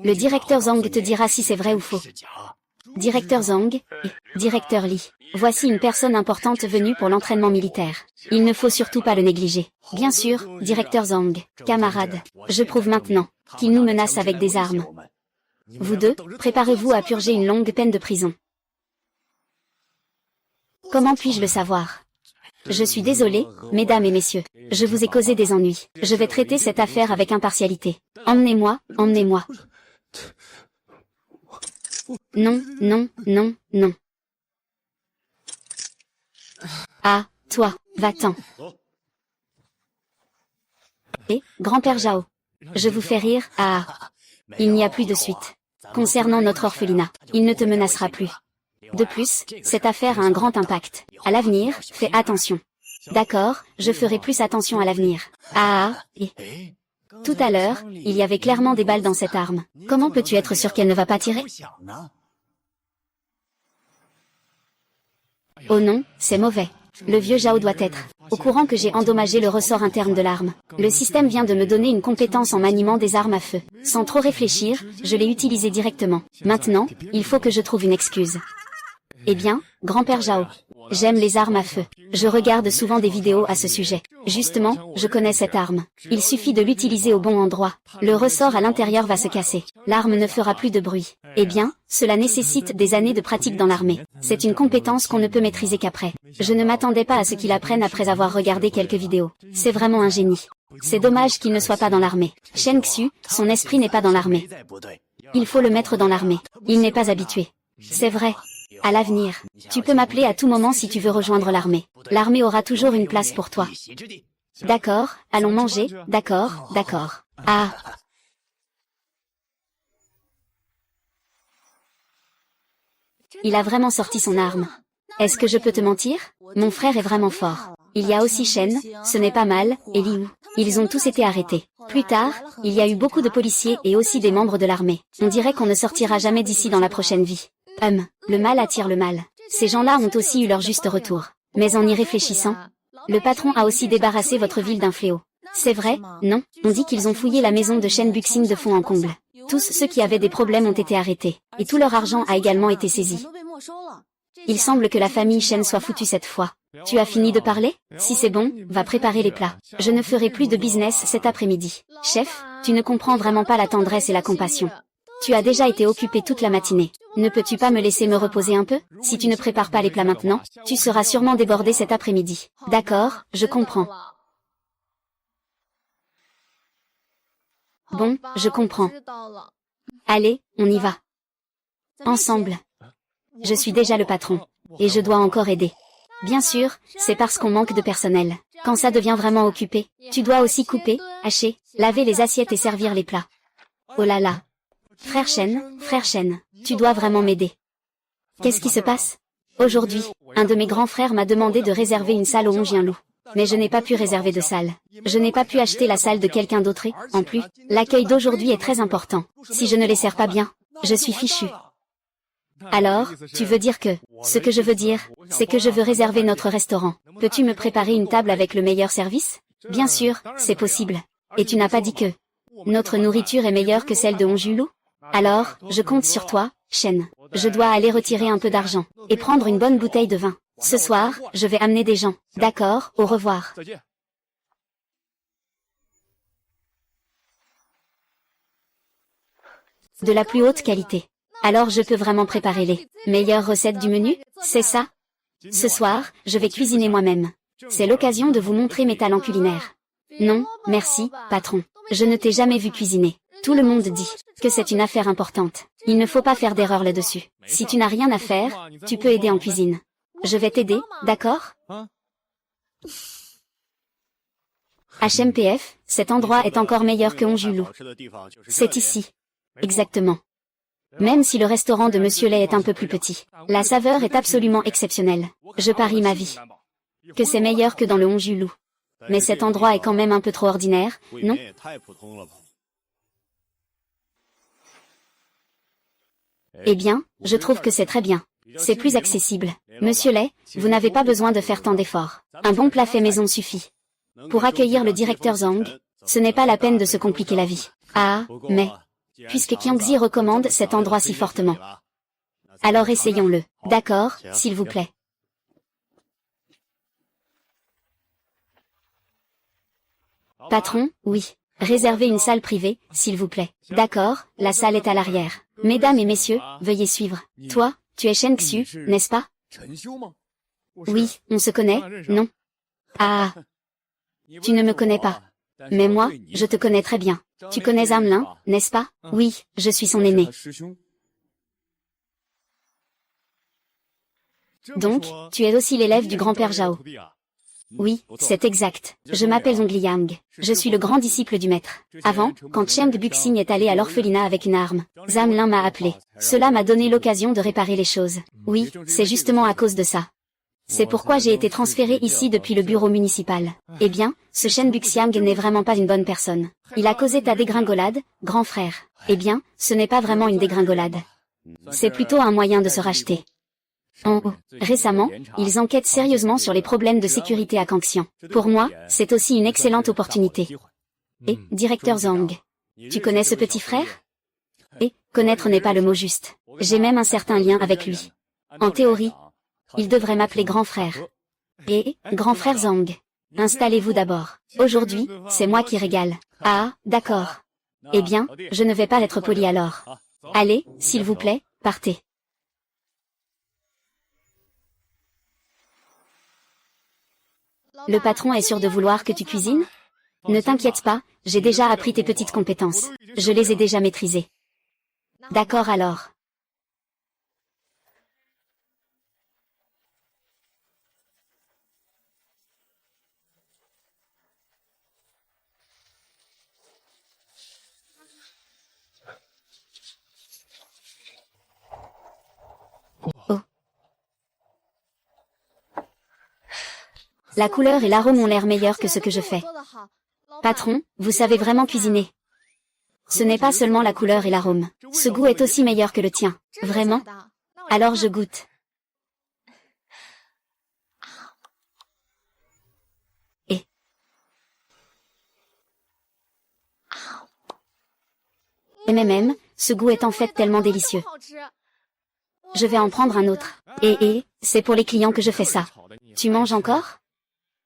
Speaker 1: Le directeur Zhang te dira si c'est vrai ou faux. Directeur Zhang, et directeur Li. Voici une personne importante venue pour l'entraînement militaire. Il ne faut surtout pas le négliger. Bien sûr, directeur Zhang, camarade, je prouve maintenant qu'il nous menace avec des armes. Vous deux, préparez-vous à purger une longue peine de prison. Comment puis-je le savoir? Je suis désolé, mesdames et messieurs. Je vous ai causé des ennuis. Je vais traiter cette affaire avec impartialité. Emmenez-moi, emmenez-moi. Non, non, non, non. Ah, toi, va-t'en. Et, grand-père Zhao. Je vous fais rire, ah. Il n'y a plus de suite. Concernant notre orphelinat, il ne te menacera plus. De plus, cette affaire a un grand impact. À l'avenir, fais attention. D'accord, je ferai plus attention à l'avenir. Et... Tout à l'heure, il y avait clairement des balles dans cette arme. Comment peux-tu être sûr qu'elle ne va pas tirer? Oh non, c'est mauvais. Le vieux Zhao doit être au courant que j'ai endommagé le ressort interne de l'arme. Le système vient de me donner une compétence en maniement des armes à feu. Sans trop réfléchir, je l'ai utilisé directement. Maintenant, il faut que je trouve une excuse. Eh bien, grand-père Zhao. J'aime les armes à feu. Je regarde souvent des vidéos à ce sujet. Justement, je connais cette arme. Il suffit de l'utiliser au bon endroit. Le ressort à l'intérieur va se casser. L'arme ne fera plus de bruit. Eh bien, cela nécessite des années de pratique dans l'armée. C'est une compétence qu'on ne peut maîtriser qu'après. Je ne m'attendais pas à ce qu'il apprenne après avoir regardé quelques vidéos. C'est vraiment un génie. C'est dommage qu'il ne soit pas dans l'armée. Shen Xu, son esprit n'est pas dans l'armée. Il faut le mettre dans l'armée. Il n'est pas habitué. C'est vrai. À l'avenir, tu peux m'appeler à tout moment si tu veux rejoindre l'armée. L'armée aura toujours une place pour toi. D'accord, allons manger, d'accord, d'accord. Ah. Il a vraiment sorti son arme. Est-ce que je peux te mentir? Mon frère est vraiment fort. Il y a aussi Shen, ce n'est pas mal, et Liu. Ils ont tous été arrêtés. Plus tard, il y a eu beaucoup de policiers et aussi des membres de l'armée. On dirait qu'on ne sortira jamais d'ici dans la prochaine vie. Le mal attire le mal. Ces gens-là ont aussi eu leur juste retour. Mais en y réfléchissant, le patron a aussi débarrassé votre ville d'un fléau. C'est vrai, non? On dit qu'ils ont fouillé la maison de Shen Buxing de fond en comble. Tous ceux qui avaient des problèmes ont été arrêtés, et tout leur argent a également été saisi. Il semble que la famille Shen soit foutue cette fois. Tu as fini de parler? Si c'est bon, va préparer les plats. Je ne ferai plus de business cet après-midi. Chef, tu ne comprends vraiment pas la tendresse et la compassion. Tu as déjà été occupé toute la matinée. Ne peux-tu pas me laisser me reposer un peu? Si tu ne prépares pas les plats maintenant, tu seras sûrement débordé cet après-midi. D'accord, je comprends. Bon, je comprends. Allez, on y va. Ensemble. Je suis déjà le patron. Et je dois encore aider. Bien sûr, c'est parce qu'on manque de personnel. Quand ça devient vraiment occupé, tu dois aussi couper, hacher, laver les assiettes et servir les plats. Oh là là. Frère Shen, tu dois vraiment m'aider. Qu'est-ce qui se passe? Aujourd'hui, un de mes grands frères m'a demandé de réserver une salle au Hongjianlu. Mais je n'ai pas pu réserver de salle. Je n'ai pas pu acheter la salle de quelqu'un d'autre et, en plus, l'accueil d'aujourd'hui est très important. Si je ne les sers pas bien, je suis fichu. Alors, tu veux dire que, ce que je veux dire, c'est que je veux réserver notre restaurant. Peux-tu me préparer une table avec le meilleur service? Bien sûr, c'est possible. Et tu n'as pas dit que notre nourriture est meilleure que celle de Hongjianlu? Alors, je compte sur toi, Shen. Je dois aller retirer un peu d'argent, et prendre une bonne bouteille de vin. Ce soir, je vais amener des gens. D'accord, au revoir. De la plus haute qualité. Alors je peux vraiment préparer les meilleures recettes du menu, c'est ça? Ce soir, je vais cuisiner moi-même. C'est l'occasion de vous montrer mes talents culinaires. Non, merci, patron. Je ne t'ai jamais vu cuisiner. Tout le monde dit que c'est une affaire importante. Il ne faut pas faire d'erreur là-dessus. Si tu n'as rien à faire, tu peux aider en cuisine. Je vais t'aider, d'accord? HMPF, cet endroit est encore meilleur que Hongjianlu. C'est ici. Exactement. Même si le restaurant de Monsieur Lay est un peu plus petit, la saveur est absolument exceptionnelle. Je parie ma vie que c'est meilleur que dans le Hongjianlu. Mais cet endroit est quand même un peu trop ordinaire, non? Eh bien, je trouve que c'est très bien. C'est plus accessible. Monsieur Lay, vous n'avez pas besoin de faire tant d'efforts. Un bon plat fait maison suffit. Pour accueillir le directeur Zhang, ce n'est pas la peine de se compliquer la vie. Ah, mais, puisque Qiangzi recommande cet endroit si fortement. Alors essayons-le. D'accord, s'il vous plaît. Patron, oui. Réservez une salle privée, s'il vous plaît. D'accord, la salle est à l'arrière. Mesdames et messieurs, veuillez suivre. Toi, tu es Shen Xu, n'est-ce pas? Oui, on se connaît, non? Ah. Tu ne me connais pas. Mais moi, je te connais très bien. Tu connais Zhang Lin, n'est-ce pas? Oui, je suis son aîné. Donc, tu es aussi l'élève du grand-père Zhao. Oui, c'est exact. Je m'appelle Zhong Liang. Je suis le grand disciple du maître. Avant, quand Cheng Buxing est allé à l'orphelinat avec une arme, Zhang Lin m'a appelé. Cela m'a donné l'occasion de réparer les choses. Oui, c'est justement à cause de ça. C'est pourquoi j'ai été transféré ici depuis le bureau municipal. Eh bien, ce Shen Buxiang n'est vraiment pas une bonne personne. Il a causé ta dégringolade, grand frère. Eh bien, ce n'est pas vraiment une dégringolade. C'est plutôt un moyen de se racheter. Récemment, ils enquêtent sérieusement sur les problèmes de sécurité à Kangxian. Pour moi, c'est aussi une excellente opportunité. Et, directeur Zhang, tu connais ce petit frère? Et, connaître n'est pas le mot juste. J'ai même un certain lien avec lui. En théorie, il devrait m'appeler grand frère. Et, grand frère Zhang. Installez-vous d'abord. Aujourd'hui, c'est moi qui régale. Ah, d'accord. Eh bien, je ne vais pas être poli alors. Allez, s'il vous plaît, partez. Le patron est sûr de vouloir que tu cuisines? Ne t'inquiète pas, j'ai déjà appris tes petites compétences. Je les ai déjà maîtrisées. D'accord alors. Oh. La couleur et l'arôme ont l'air meilleurs que ce que je fais. Patron, vous savez vraiment cuisiner. Ce n'est pas seulement la couleur et l'arôme. Ce goût est aussi meilleur que le tien. Vraiment? Alors je goûte. Ce goût est en fait tellement délicieux. Je vais en prendre un autre. C'est pour les clients que je fais ça. Tu manges encore?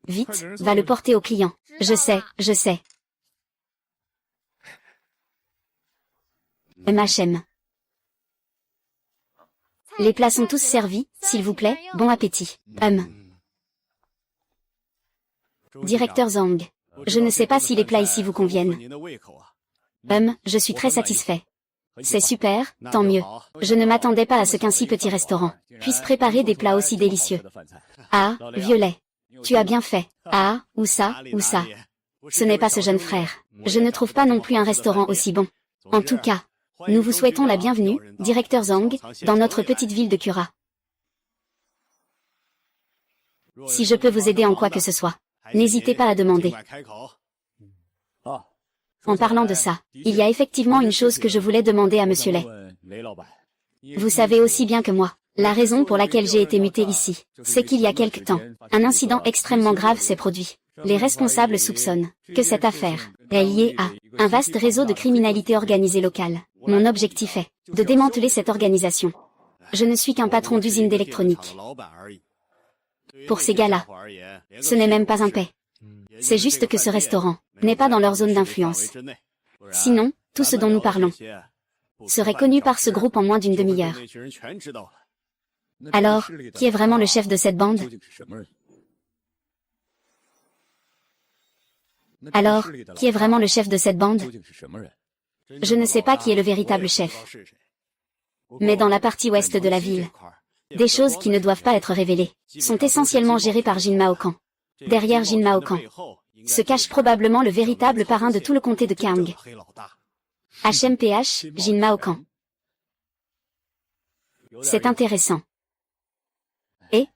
Speaker 1: Vite, va le porter aux clients. Je sais. MHM. Les plats sont tous servis, s'il vous plaît, bon appétit. Directeur Zhang. Je ne sais pas si les plats ici vous conviennent. Je suis très satisfait. C'est super, tant mieux. Je ne m'attendais pas à ce qu'un si petit restaurant puisse préparer des plats aussi délicieux. Ah, Violet. Tu as bien fait. Ah, ou ça. Ce n'est pas ce jeune frère. Je ne trouve pas non plus un restaurant aussi bon. En tout cas, nous vous souhaitons la bienvenue, directeur Zhang, dans notre petite ville de Cura. Si je peux vous aider en quoi que ce soit, n'hésitez pas à demander. En parlant de ça, il y a effectivement une chose que je voulais demander à Monsieur Lay. Vous savez aussi bien que moi, la raison pour laquelle j'ai été muté ici, c'est qu'il y a quelque temps, un incident extrêmement grave s'est produit. Les responsables soupçonnent que cette affaire est liée à un vaste réseau de criminalité organisée locale. Mon objectif est de démanteler cette organisation. Je ne suis qu'un patron d'usine d'électronique. Pour ces gars-là, ce n'est même pas un paix. C'est juste que ce restaurant n'est pas dans leur zone d'influence. Sinon, tout ce dont nous parlons serait connu par ce groupe en moins d'une demi-heure. Alors, qui est vraiment le chef de cette bande? Je ne sais pas qui est le véritable chef. Mais dans la partie ouest de la ville, des choses qui ne doivent pas être révélées sont essentiellement gérées par Jin Maokan. Derrière Jin Maokan se cache probablement le véritable parrain de tout le comté de Kang. HMPH, Jin Maokan. C'est intéressant.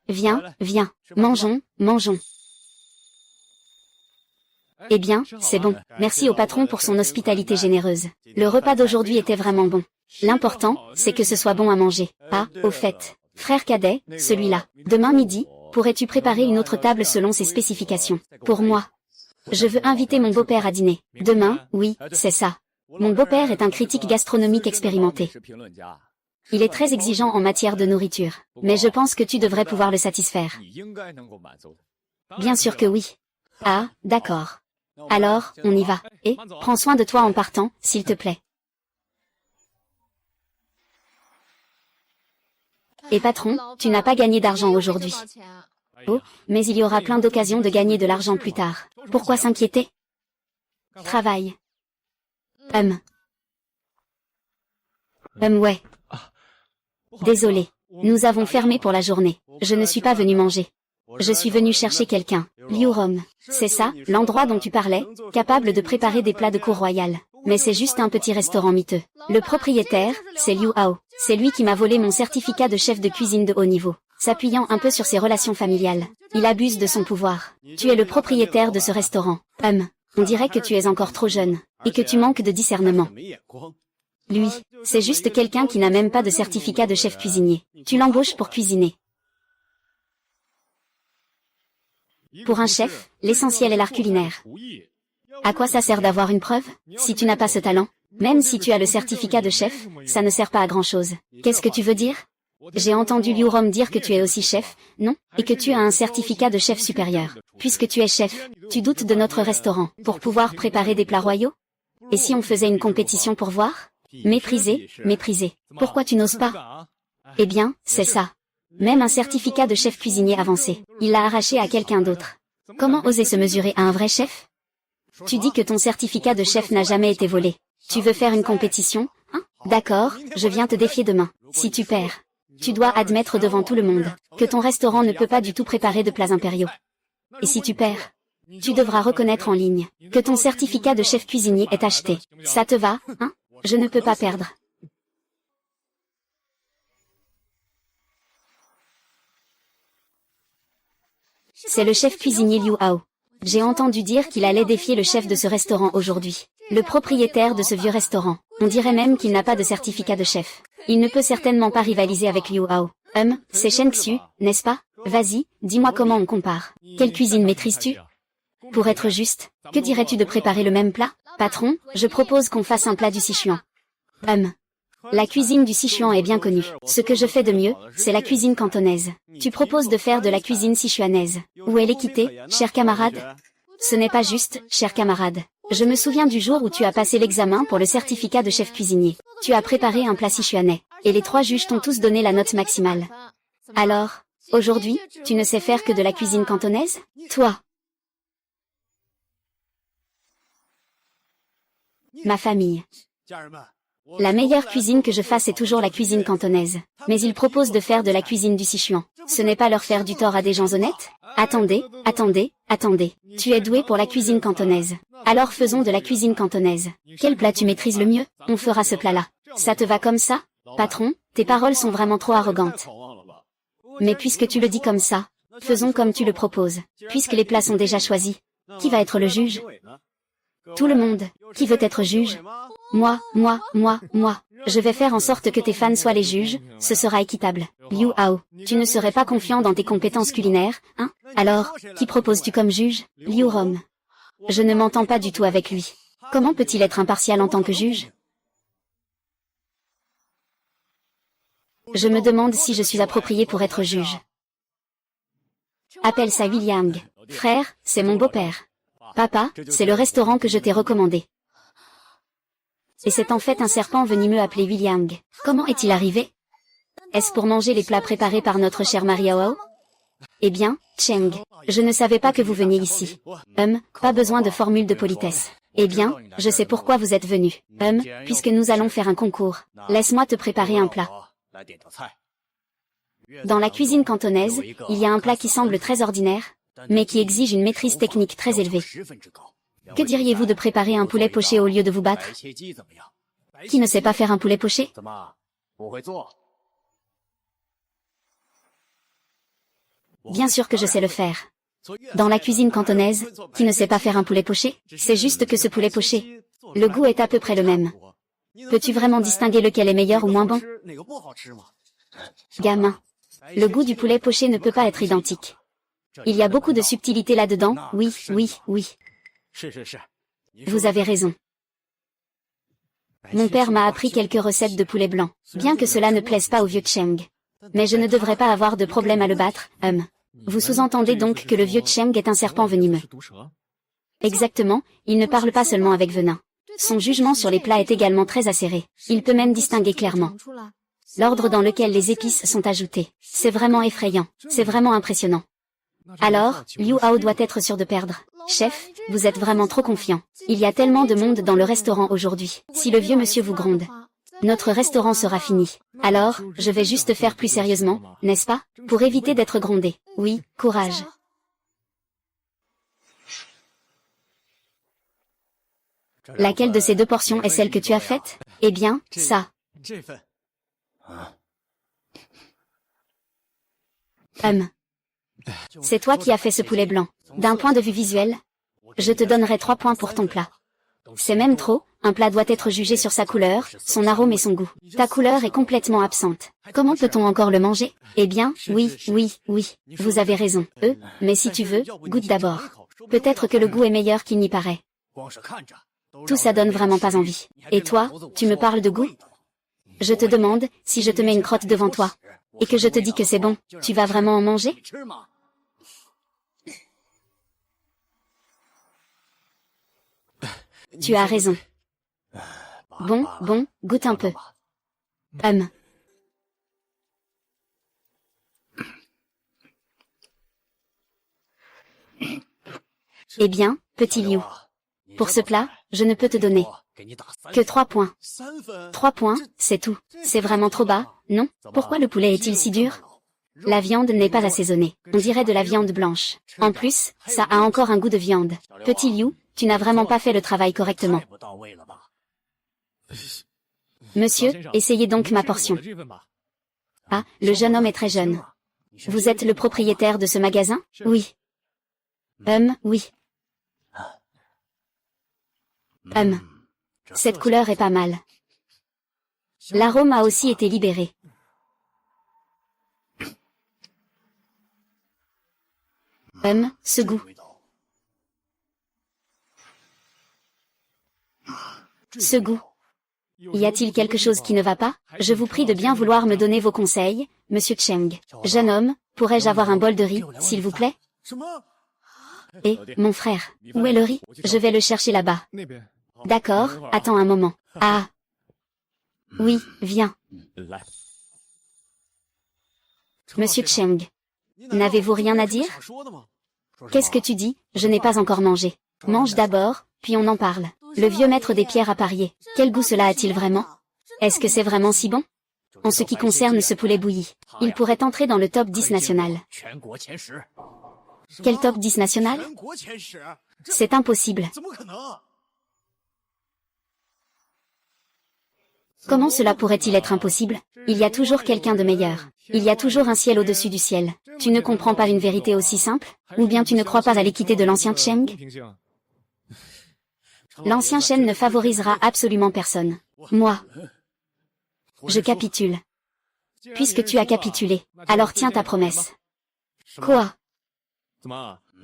Speaker 1: Viens, mangeons. Eh bien, c'est bon. Merci au patron pour son hospitalité généreuse. Le repas d'aujourd'hui était vraiment bon. L'important, c'est que ce soit bon à manger. Ah, au fait, frère cadet, celui-là. Demain midi, pourrais-tu préparer une autre table selon ses spécifications? Pour moi. Je veux inviter mon beau-père à dîner. Demain, oui, c'est ça. Mon beau-père est un critique gastronomique expérimenté. Il est très exigeant en matière de nourriture. Mais je pense que tu devrais pouvoir le satisfaire. Bien sûr que oui. Ah, d'accord. Alors, on y va. Et, prends soin de toi en partant, s'il te plaît. Et patron, tu n'as pas gagné d'argent aujourd'hui. Oh, mais il y aura plein d'occasions de gagner de l'argent plus tard. Pourquoi s'inquiéter? Travail. Ouais. Désolé. Nous avons fermé pour la journée. Je ne suis pas venu manger. Je suis venu chercher quelqu'un. Liu Rom. C'est ça, l'endroit dont tu parlais, capable de préparer des plats de cour royale. Mais c'est juste un petit restaurant miteux. Le propriétaire, c'est Liu Hao. C'est lui qui m'a volé mon certificat de chef de cuisine de haut niveau. S'appuyant un peu sur ses relations familiales, il abuse de son pouvoir. Tu es le propriétaire de ce restaurant. On dirait que tu es encore trop jeune, et que tu manques de discernement. Lui, c'est juste quelqu'un qui n'a même pas de certificat de chef cuisinier. Tu l'embauches pour cuisiner. Pour un chef, l'essentiel est l'art culinaire. À quoi ça sert d'avoir une preuve, si tu n'as pas ce talent? Même si tu as le certificat de chef, ça ne sert pas à grand-chose. Qu'est-ce que tu veux dire? J'ai entendu Liu Rom dire que tu es aussi chef, non? Et que tu as un certificat de chef supérieur. Puisque tu es chef, tu doutes de notre restaurant pour pouvoir préparer des plats royaux? Et si on faisait une compétition pour voir? Mépriser, mépriser. Pourquoi tu n'oses pas? Eh bien, c'est ça. Même un certificat de chef cuisinier avancé, il l'a arraché à quelqu'un d'autre. Comment oser se mesurer à un vrai chef? Tu dis que ton certificat de chef n'a jamais été volé. Tu veux faire une compétition, hein? D'accord, je viens te défier demain. Si tu perds, tu dois admettre devant tout le monde que ton restaurant ne peut pas du tout préparer de plats impériaux. Et si tu perds, tu devras reconnaître en ligne que ton certificat de chef cuisinier est acheté. Ça te va, hein? Je ne peux pas perdre. C'est le chef cuisinier Liu Hao. J'ai entendu dire qu'il allait défier le chef de ce restaurant aujourd'hui. Le propriétaire de ce vieux restaurant. On dirait même qu'il n'a pas de certificat de chef. Il ne peut certainement pas rivaliser avec Liu Hao. C'est Shen Xiu, n'est-ce pas? Vas-y, dis-moi comment on compare. Quelle cuisine maîtrises-tu? Pour être juste, que dirais-tu de préparer le même plat? Patron, je propose qu'on fasse un plat du Sichuan. La cuisine du Sichuan est bien connue. Ce que je fais de mieux, c'est la cuisine cantonaise. Tu proposes de faire de la cuisine sichuanaise. Où est l'équité, cher camarade? Ce n'est pas juste, cher camarade. Je me souviens du jour où tu as passé l'examen pour le certificat de chef cuisinier. Tu as préparé un plat sichuanais, et les 3 juges t'ont tous donné la note maximale. Alors, aujourd'hui, tu ne sais faire que de la cuisine cantonaise? Toi. Ma famille. La meilleure cuisine que je fasse est toujours la cuisine cantonaise. Mais ils proposent de faire de la cuisine du Sichuan. Ce n'est pas leur faire du tort à des gens honnêtes? Attendez, attendez, attendez. Tu es doué pour la cuisine cantonaise. Alors faisons de la cuisine cantonaise. Quel plat tu maîtrises le mieux? On fera ce plat-là. Ça te va comme ça? Patron, tes paroles sont vraiment trop arrogantes. Mais puisque tu le dis comme ça, faisons comme tu le proposes. Puisque les plats sont déjà choisis. Qui va être le juge? Tout le monde. Qui veut être juge? Moi. Je vais faire en sorte que tes fans soient les juges, ce sera équitable. Liu Hao, tu ne serais pas confiant dans tes compétences culinaires, hein? Alors, qui proposes-tu comme juge? Liu Rom. Je ne m'entends pas du tout avec lui. Comment peut-il être impartial en tant que juge? Je me demande si je suis approprié pour être juge. Appelle ça William. Frère, c'est mon beau-père. Papa, c'est le restaurant que je t'ai recommandé. Et c'est en fait un serpent venu me appeler William. Comment est-il arrivé? Est-ce pour manger les plats préparés par notre chère Maria Wao? Eh bien, Cheng, je ne savais pas que vous veniez ici. Pas besoin de formule de politesse. Eh bien, je sais pourquoi vous êtes venu. Puisque nous allons faire un concours. Laisse-moi te préparer un plat. Dans la cuisine cantonaise, il y a un plat qui semble très ordinaire, mais qui exige une maîtrise technique très élevée. Que diriez-vous de préparer un poulet poché au lieu de vous battre? Qui ne sait pas faire un poulet poché? Bien sûr que je sais le faire. Dans la cuisine cantonaise, qui ne sait pas faire un poulet poché? C'est juste que ce poulet poché, le goût est à peu près le même. Peux-tu vraiment distinguer lequel est meilleur ou moins bon? Gamin. Le goût du poulet poché ne peut pas être identique. Il y a beaucoup de subtilité là-dedans, oui. Vous avez raison. Mon père m'a appris quelques recettes de poulet blanc, bien que cela ne plaise pas au vieux Cheng. Mais je ne devrais pas avoir de problème à le battre, Vous sous-entendez donc que le vieux Cheng est un serpent venimeux. Exactement, il ne parle pas seulement avec venin. Son jugement sur les plats est également très acéré. Il peut même distinguer clairement l'ordre dans lequel les épices sont ajoutées. C'est vraiment effrayant, c'est vraiment impressionnant. Alors, Liu Hao doit être sûr de perdre. Chef, vous êtes vraiment trop confiant. Il y a tellement de monde dans le restaurant aujourd'hui. Si le vieux monsieur vous gronde, notre restaurant sera fini. Alors, je vais juste faire plus sérieusement, n'est-ce pas? Pour éviter d'être grondé. Oui, courage. Laquelle de ces 2 portions est celle que tu as faite? Eh bien, ça. C'est toi qui as fait ce poulet blanc. D'un point de vue visuel, je te donnerai 3 points pour ton plat. C'est même trop, un plat doit être jugé sur sa couleur, son arôme et son goût. Ta couleur est complètement absente. Comment peut-on encore le manger? Eh bien, oui, vous avez raison. Mais si tu veux, goûte d'abord. Peut-être que le goût est meilleur qu'il n'y paraît. Tout ça donne vraiment pas envie. Et toi, tu me parles de goût? Je te demande, si je te mets une crotte devant toi, et que je te dis que c'est bon, tu vas vraiment en manger? Tu as raison. Bon, goûte un peu. Eh bien, petit Liu. Pour ce plat, je ne peux te donner que 3 points. 3 points, c'est tout. C'est vraiment trop bas, non? Pourquoi le poulet est-il si dur? La viande n'est pas assaisonnée. On dirait de la viande blanche. En plus, ça a encore un goût de viande. Petit Liu, tu n'as vraiment pas fait le travail correctement. Monsieur, essayez donc ma portion. Ah, le jeune homme est très jeune. Vous êtes le propriétaire de ce magasin? Oui. Oui. Cette couleur est pas mal. L'arôme a aussi été libéré. Ce goût. Ce goût. Y a-t-il quelque chose qui ne va pas? Je vous prie de bien vouloir me donner vos conseils, Monsieur Cheng. Jeune homme, pourrais-je avoir un bol de riz, s'il vous plaît? Et, mon frère, où est le riz? Je vais le chercher là-bas. D'accord, attends un moment. Ah. Oui, viens. Monsieur Cheng. N'avez-vous rien à dire? Qu'est-ce que tu dis? Je n'ai pas encore mangé. Mange d'abord, puis on en parle. Le vieux maître des pierres a parié. Quel goût cela a-t-il vraiment? Est-ce que c'est vraiment si bon? En ce qui concerne ce poulet bouilli, il pourrait entrer dans le top 10 national. Quel top 10 national? C'est impossible. Comment cela pourrait-il être impossible? Il y a toujours quelqu'un de meilleur. Il y a toujours un ciel au-dessus du ciel. Tu ne comprends pas une vérité aussi simple? Ou bien tu ne crois pas à l'équité de l'ancien Cheng? L'ancien Chen ne favorisera absolument personne. Moi. Je capitule. Puisque tu as capitulé, alors tiens ta promesse. Quoi?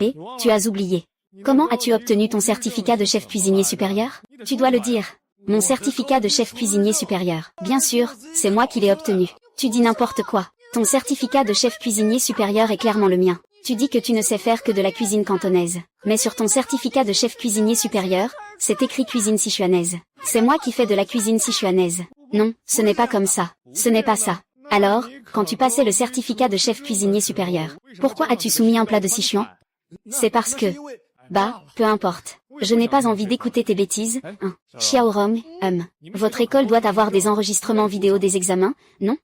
Speaker 1: Et, tu as oublié. Comment as-tu obtenu ton certificat de chef cuisinier supérieur? Tu dois le dire. Mon certificat de chef cuisinier supérieur. Bien sûr, c'est moi qui l'ai obtenu. Tu dis n'importe quoi. Ton certificat de chef cuisinier supérieur est clairement le mien. Tu dis que tu ne sais faire que de la cuisine cantonaise. Mais sur ton certificat de chef cuisinier supérieur, c'est écrit cuisine sichuanaise. C'est moi qui fais de la cuisine sichuanaise. Non, ce n'est pas comme ça. Ce n'est pas ça. Alors, quand tu passais le certificat de chef cuisinier supérieur, pourquoi as-tu soumis un plat de Sichuan? C'est parce que... Bah, peu importe. Je n'ai pas envie d'écouter tes bêtises, hein. Xiaorong, votre école doit avoir des enregistrements vidéo des examens, non?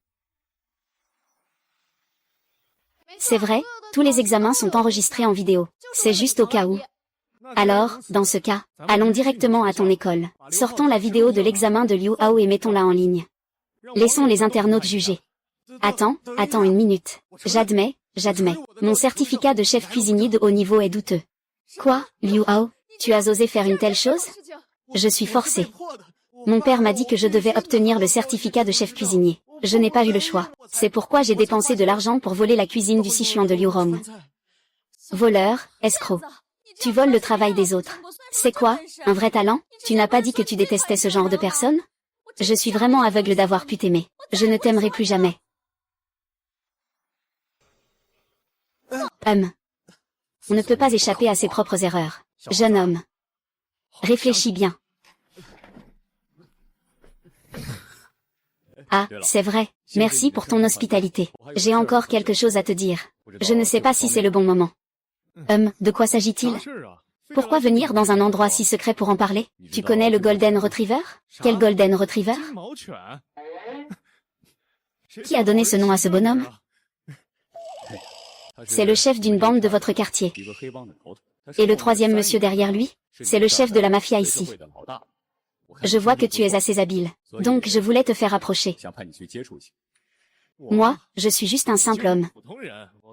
Speaker 1: C'est vrai, tous les examens sont enregistrés en vidéo. C'est juste au cas où. Alors, dans ce cas, allons directement à ton école. Sortons la vidéo de l'examen de Liu Hao et mettons-la en ligne. Laissons les internautes juger. Attends une minute. J'admets. Mon certificat de chef cuisinier de haut niveau est douteux. Quoi, Liu Hao? Tu as osé faire une telle chose? Je suis forcé. Mon père m'a dit que je devais obtenir le certificat de chef cuisinier. Je n'ai pas eu le choix. C'est pourquoi j'ai dépensé de l'argent pour voler la cuisine du Sichuan de Liu Rong. Voleur, escroc. Tu voles le travail des autres. C'est quoi, un vrai talent? Tu n'as pas dit que tu détestais ce genre de personne? Je suis vraiment aveugle d'avoir pu t'aimer. Je ne t'aimerai plus jamais. On ne peut pas échapper à ses propres erreurs. Jeune homme. Réfléchis bien. Ah, c'est vrai. Merci pour ton hospitalité. J'ai encore quelque chose à te dire. Je ne sais pas si c'est le bon moment. De quoi s'agit-il? Pourquoi venir dans un endroit si secret pour en parler? Tu connais le Golden Retriever? Quel Golden Retriever? Qui a donné ce nom à ce bonhomme? C'est le chef d'une bande de votre quartier. Et le troisième monsieur derrière lui? C'est le chef de la mafia ici. Je vois que tu es assez habile. Donc je voulais te faire approcher. Moi, je suis juste un simple homme.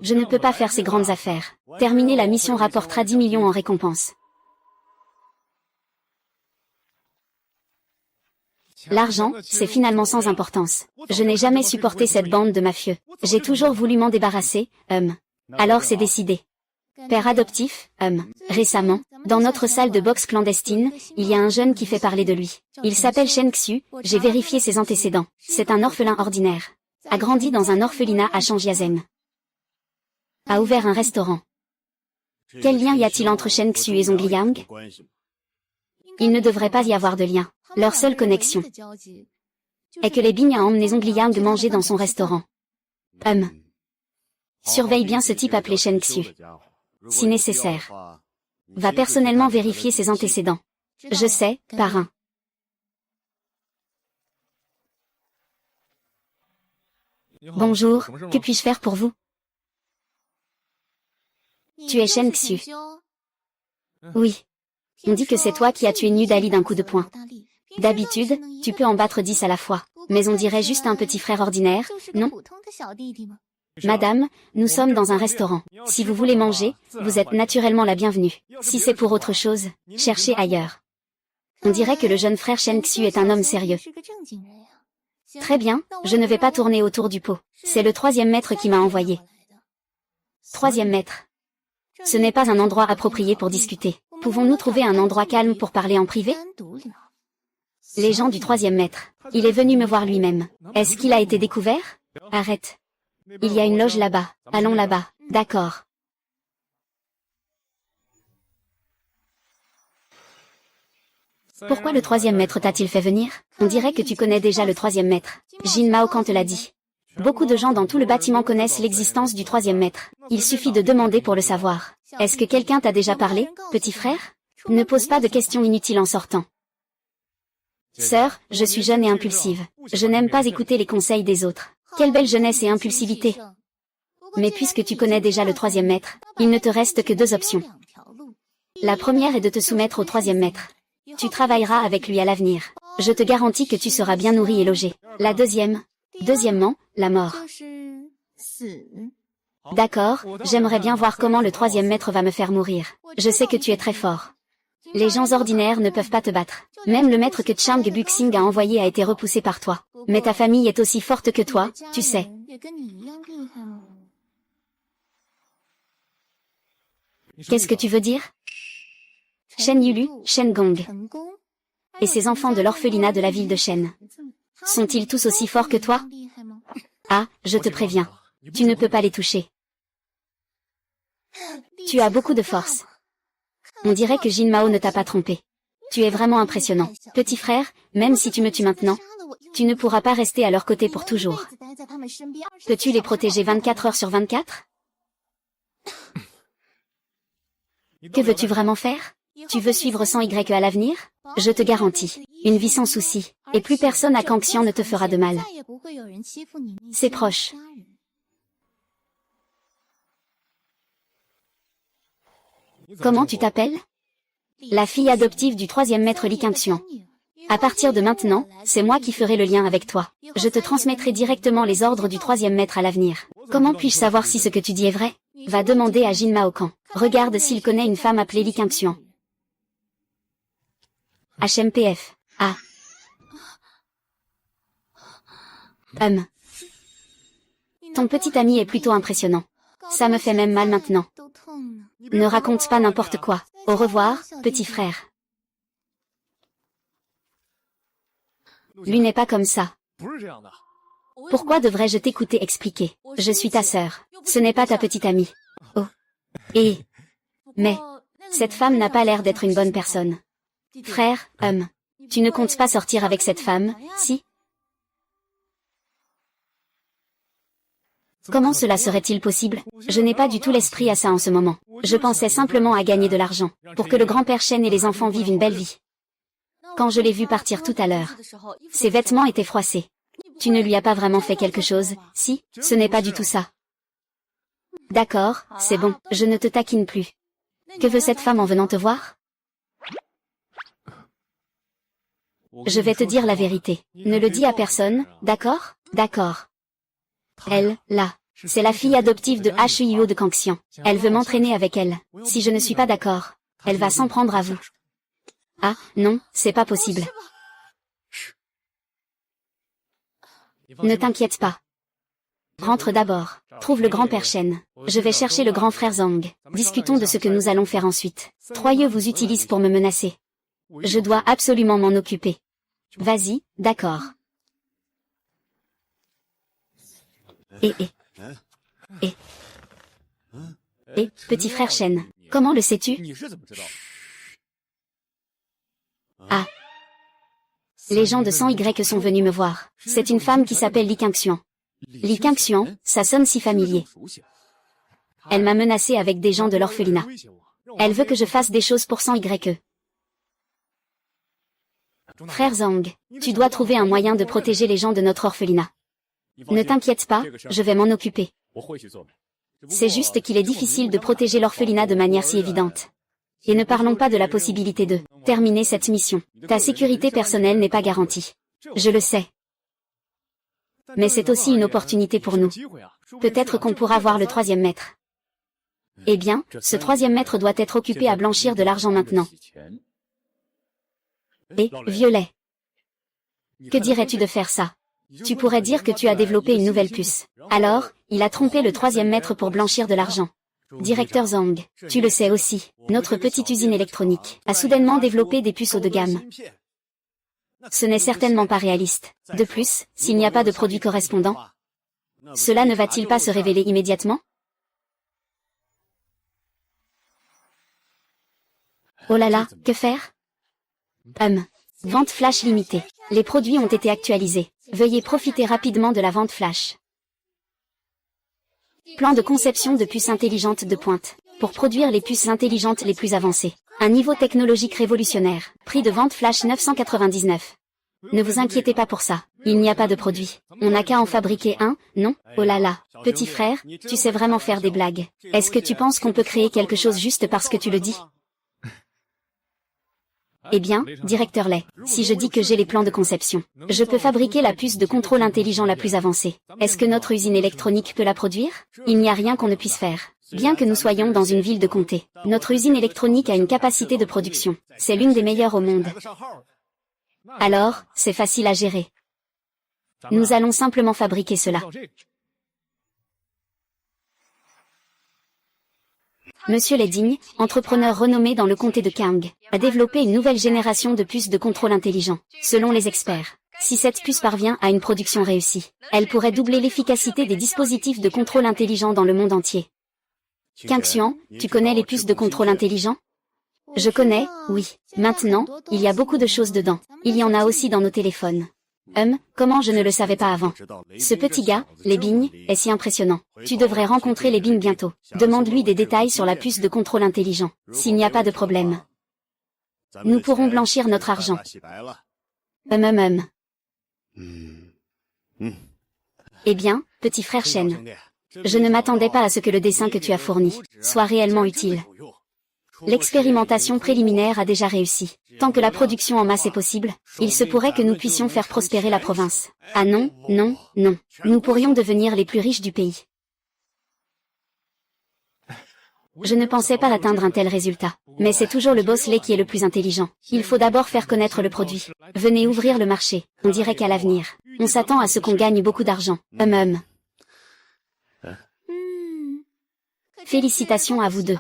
Speaker 1: Je ne peux pas faire ces grandes affaires. Terminer la mission rapportera 10 millions en récompense. L'argent, c'est finalement sans importance. Je n'ai jamais supporté cette bande de mafieux. J'ai toujours voulu m'en débarrasser, Alors c'est décidé. Père adoptif, récemment, dans notre salle de boxe clandestine, il y a un jeune qui fait parler de lui. Il s'appelle Shen Xu, j'ai vérifié ses antécédents. C'est un orphelin ordinaire. A grandi dans un orphelinat à Changjiazhen. A ouvert un restaurant. Quel lien y a-t-il entre Shen Xu et Zongliang? Il ne devrait pas y avoir de lien. Leur seule connexion est que les Bing a emmené Zongliang manger dans son restaurant. Surveille bien ce type appelé Shen Xu. Si nécessaire, va personnellement vérifier ses antécédents. Je sais, parrain. Bonjour, que puis-je faire pour vous? Tu es Shen Xu. Oui. On dit que c'est toi qui as tué Nu Dali d'un coup de poing. D'habitude, tu peux en battre 10 à la fois. Mais on dirait juste un petit frère ordinaire, non? Madame, nous sommes dans un restaurant. Si vous voulez manger, vous êtes naturellement la bienvenue. Si c'est pour autre chose, cherchez ailleurs. On dirait que le jeune frère Shen Xu est un homme sérieux. Très bien, je ne vais pas tourner autour du pot. C'est le 3e maître qui m'a envoyé. 3e maître. Ce n'est pas un endroit approprié pour discuter. Pouvons-nous trouver un endroit calme pour parler en privé? Les gens du 3e maître. Il est venu me voir lui-même. Est-ce qu'il a été découvert? Arrête. Il y a une loge là-bas. Allons là-bas. D'accord. Pourquoi le 3e maître t'a-t-il fait venir? On dirait que tu connais déjà le 3e maître. Jin Mao Kan te l'a dit. Beaucoup de gens dans tout le bâtiment connaissent l'existence du 3e maître. Il suffit de demander pour le savoir. Est-ce que quelqu'un t'a déjà parlé, petit frère? Ne pose pas de questions inutiles en sortant. Sœur, je suis jeune et impulsive. Je n'aime pas écouter les conseils des autres. Quelle belle jeunesse et impulsivité. Mais puisque tu connais déjà le 3e maître, il ne te reste que 2 options. La première est de te soumettre au 3e maître. Tu travailleras avec lui à l'avenir. Je te garantis que tu seras bien nourri et logé. La deuxièmement, la mort. D'accord, j'aimerais bien voir comment le 3e maître va me faire mourir. Je sais que tu es très fort. Les gens ordinaires ne peuvent pas te battre. Même le maître que Chang Buxing a envoyé a été repoussé par toi. Mais ta famille est aussi forte que toi, tu sais. Qu'est-ce que tu veux dire? Shen Yulu, Shen Gong et ses enfants de l'orphelinat de la ville de Shen. Sont-ils tous aussi forts que toi? Ah, je te préviens. Tu ne peux pas les toucher. Tu as beaucoup de force. On dirait que Jin Mao ne t'a pas trompé. Tu es vraiment impressionnant. Petit frère, même si tu me tues maintenant, tu ne pourras pas rester à leur côté pour toujours. Peux-tu les protéger 24 heures sur 24? Que veux-tu vraiment faire? Tu veux suivre sans Y à l'avenir? Je te garantis, une vie sans souci, et plus personne à Kangxian ne te fera de mal. C'est proche. Comment tu t'appelles? La fille adoptive du 3e maître Li Kangxian. À partir de maintenant, c'est moi qui ferai le lien avec toi. Je te transmettrai directement les ordres du 3e maître à l'avenir. Comment puis-je savoir si ce que tu dis est vrai? Va demander à Jin Mao Kan. Regarde s'il connaît une femme appelée Li Kangxian. HMPF. Ah. Ton petit ami est plutôt impressionnant. Ça me fait même mal maintenant. Ne raconte pas n'importe quoi. Au revoir, petit frère. Lui n'est pas comme ça. Pourquoi devrais-je t'écouter expliquer? Je suis ta sœur. Ce n'est pas ta petite amie. Oh. Mais, cette femme n'a pas l'air d'être une bonne personne. Frère, tu ne comptes pas sortir avec cette femme, si? Comment cela serait-il possible? Je n'ai pas du tout l'esprit à ça en ce moment. Je pensais simplement à gagner de l'argent, pour que le grand-père Shen et les enfants vivent une belle vie. Quand je l'ai vu partir tout à l'heure, ses vêtements étaient froissés. Tu ne lui as pas vraiment fait quelque chose, si? Ce n'est pas du tout ça. D'accord, c'est bon, je ne te taquine plus. Que veut cette femme en venant te voir? Je vais te dire la vérité. Ne le dis à personne, d'accord? D'accord. Elle, là, c'est la fille adoptive de Huio de Kangxian. Elle veut m'entraîner avec elle. Si je ne suis pas d'accord, elle va s'en prendre à vous. Ah, non, c'est pas possible. Ne t'inquiète pas. Rentre d'abord. Trouve le grand-père Shen. Je vais chercher le grand frère Zhang. Discutons de ce que nous allons faire ensuite. 3 yeux vous utilisent pour me menacer. Je dois absolument m'en occuper. Vas-y, d'accord. Petit frère Shen, comment le sais-tu? Ah. Les gens de 100Y sont venus me voir. C'est une femme qui s'appelle Li Qingxuan. Li Qingxuan, ça sonne si familier. Elle m'a menacé avec des gens de l'orphelinat. Elle veut que je fasse des choses pour 100Y. Frère Zhang, tu dois trouver un moyen de protéger les gens de notre orphelinat. Ne t'inquiète pas, je vais m'en occuper. C'est juste qu'il est difficile de protéger l'orphelinat de manière si évidente. Et ne parlons pas de la possibilité de terminer cette mission. Ta sécurité personnelle n'est pas garantie. Je le sais. Mais c'est aussi une opportunité pour nous. Peut-être qu'on pourra voir le 3e maître. Eh bien, ce 3e maître doit être occupé à blanchir de l'argent maintenant. Et, Violet. Que dirais-tu de faire ça? Tu pourrais dire que tu as développé une nouvelle puce. Alors, il a trompé le 3e maître pour blanchir de l'argent. Directeur Zhang, tu le sais aussi, notre petite usine électronique a soudainement développé des puces haut de gamme. Ce n'est certainement pas réaliste. De plus, s'il n'y a pas de produit correspondant, cela ne va-t-il pas se révéler immédiatement? Oh là là, que faire? Vente flash limitée. Les produits ont été actualisés. Veuillez profiter rapidement de la vente flash. Plan de conception de puces intelligentes de pointe. Pour produire les puces intelligentes les plus avancées. Un niveau technologique révolutionnaire. Prix de vente flash 999. Ne vous inquiétez pas pour ça. Il n'y a pas de produit. On n'a qu'à en fabriquer un, non? Oh là là. Petit frère, tu sais vraiment faire des blagues. Est-ce que tu penses qu'on peut créer quelque chose juste parce que tu le dis? Eh bien, directeur Lay, si je dis que j'ai les plans de conception, je peux fabriquer la puce de contrôle intelligent la plus avancée. Est-ce que notre usine électronique peut la produire? Il n'y a rien qu'on ne puisse faire. Bien que nous soyons dans une ville de comté, notre usine électronique a une capacité de production. C'est l'une des meilleures au monde. Alors, c'est facile à gérer. Nous allons simplement fabriquer cela. Monsieur Leding, entrepreneur renommé dans le comté de Kang, a développé une nouvelle génération de puces de contrôle intelligent. Selon les experts, si cette puce parvient à une production réussie, elle pourrait doubler l'efficacité des dispositifs de contrôle intelligent dans le monde entier. Qingxuan, tu connais les puces de contrôle intelligent? Je connais, oui. Maintenant, il y a beaucoup de choses dedans. Il y en a aussi dans nos téléphones. Comment je ne le savais pas avant? Ce petit gars, les Bing, est si impressionnant. Tu devrais rencontrer les Bing bientôt. Demande-lui des détails sur la puce de contrôle intelligent. S'il n'y a pas de problème, nous pourrons blanchir notre argent. Eh bien, petit frère Shen, je ne m'attendais pas à ce que le dessin que tu as fourni soit réellement utile. L'expérimentation préliminaire a déjà réussi. Tant que la production en masse est possible, il se pourrait que nous puissions faire prospérer la province. Ah non, non, non. Nous pourrions devenir les plus riches du pays. Je ne pensais pas atteindre un tel résultat. Mais c'est toujours le boss Lay qui est le plus intelligent. Il faut d'abord faire connaître le produit. Venez ouvrir le marché. On dirait qu'à l'avenir, on s'attend à ce qu'on gagne beaucoup d'argent. Félicitations à vous deux.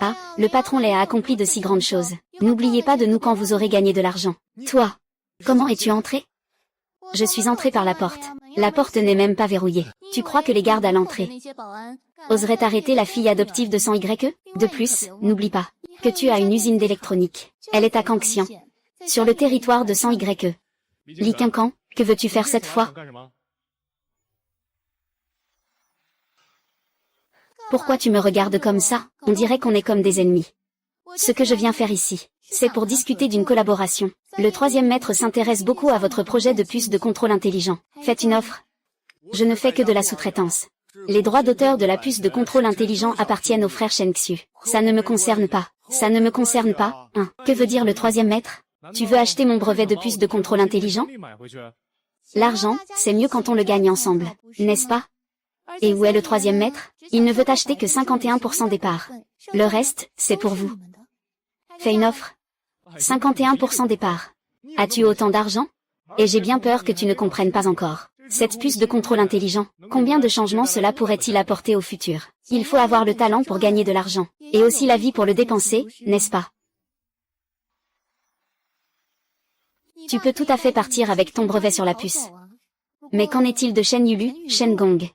Speaker 1: Ah, le patron Lay a accompli de si grandes choses. N'oubliez pas de nous quand vous aurez gagné de l'argent. Toi, comment es-tu entré? Je suis entré par la porte. La porte n'est même pas verrouillée. Tu crois que les gardes à l'entrée oseraient arrêter la fille adoptive de 100Y? De plus, n'oublie pas que tu as une usine d'électronique. Elle est à Qingxian, sur le territoire de 100Y. Li Qingquan, que veux-tu faire cette fois? Pourquoi tu me regardes comme ça? On dirait qu'on est comme des ennemis. Ce que je viens faire ici, c'est pour discuter d'une collaboration. Le 3e maître s'intéresse beaucoup à votre projet de puce de contrôle intelligent. Faites une offre. Je ne fais que de la sous-traitance. Les droits d'auteur de la puce de contrôle intelligent appartiennent au frère Shen Xiu. Ça ne me concerne pas. Ça ne me concerne pas. Que veut dire le 3e maître? Tu veux acheter mon brevet de puce de contrôle intelligent? L'argent, c'est mieux quand on le gagne ensemble, n'est-ce pas? Et où est le 3e maître? Il ne veut acheter que 51% des parts. Le reste, c'est pour vous. Fais une offre. 51% des parts. As-tu autant d'argent? Et j'ai bien peur que tu ne comprennes pas encore. Cette puce de contrôle intelligent, combien de changements cela pourrait-il apporter au futur? Il faut avoir le talent pour gagner de l'argent. Et aussi la vie pour le dépenser, n'est-ce pas? Tu peux tout à fait partir avec ton brevet sur la puce. Mais qu'en est-il de Shen Yulu, Shen Gong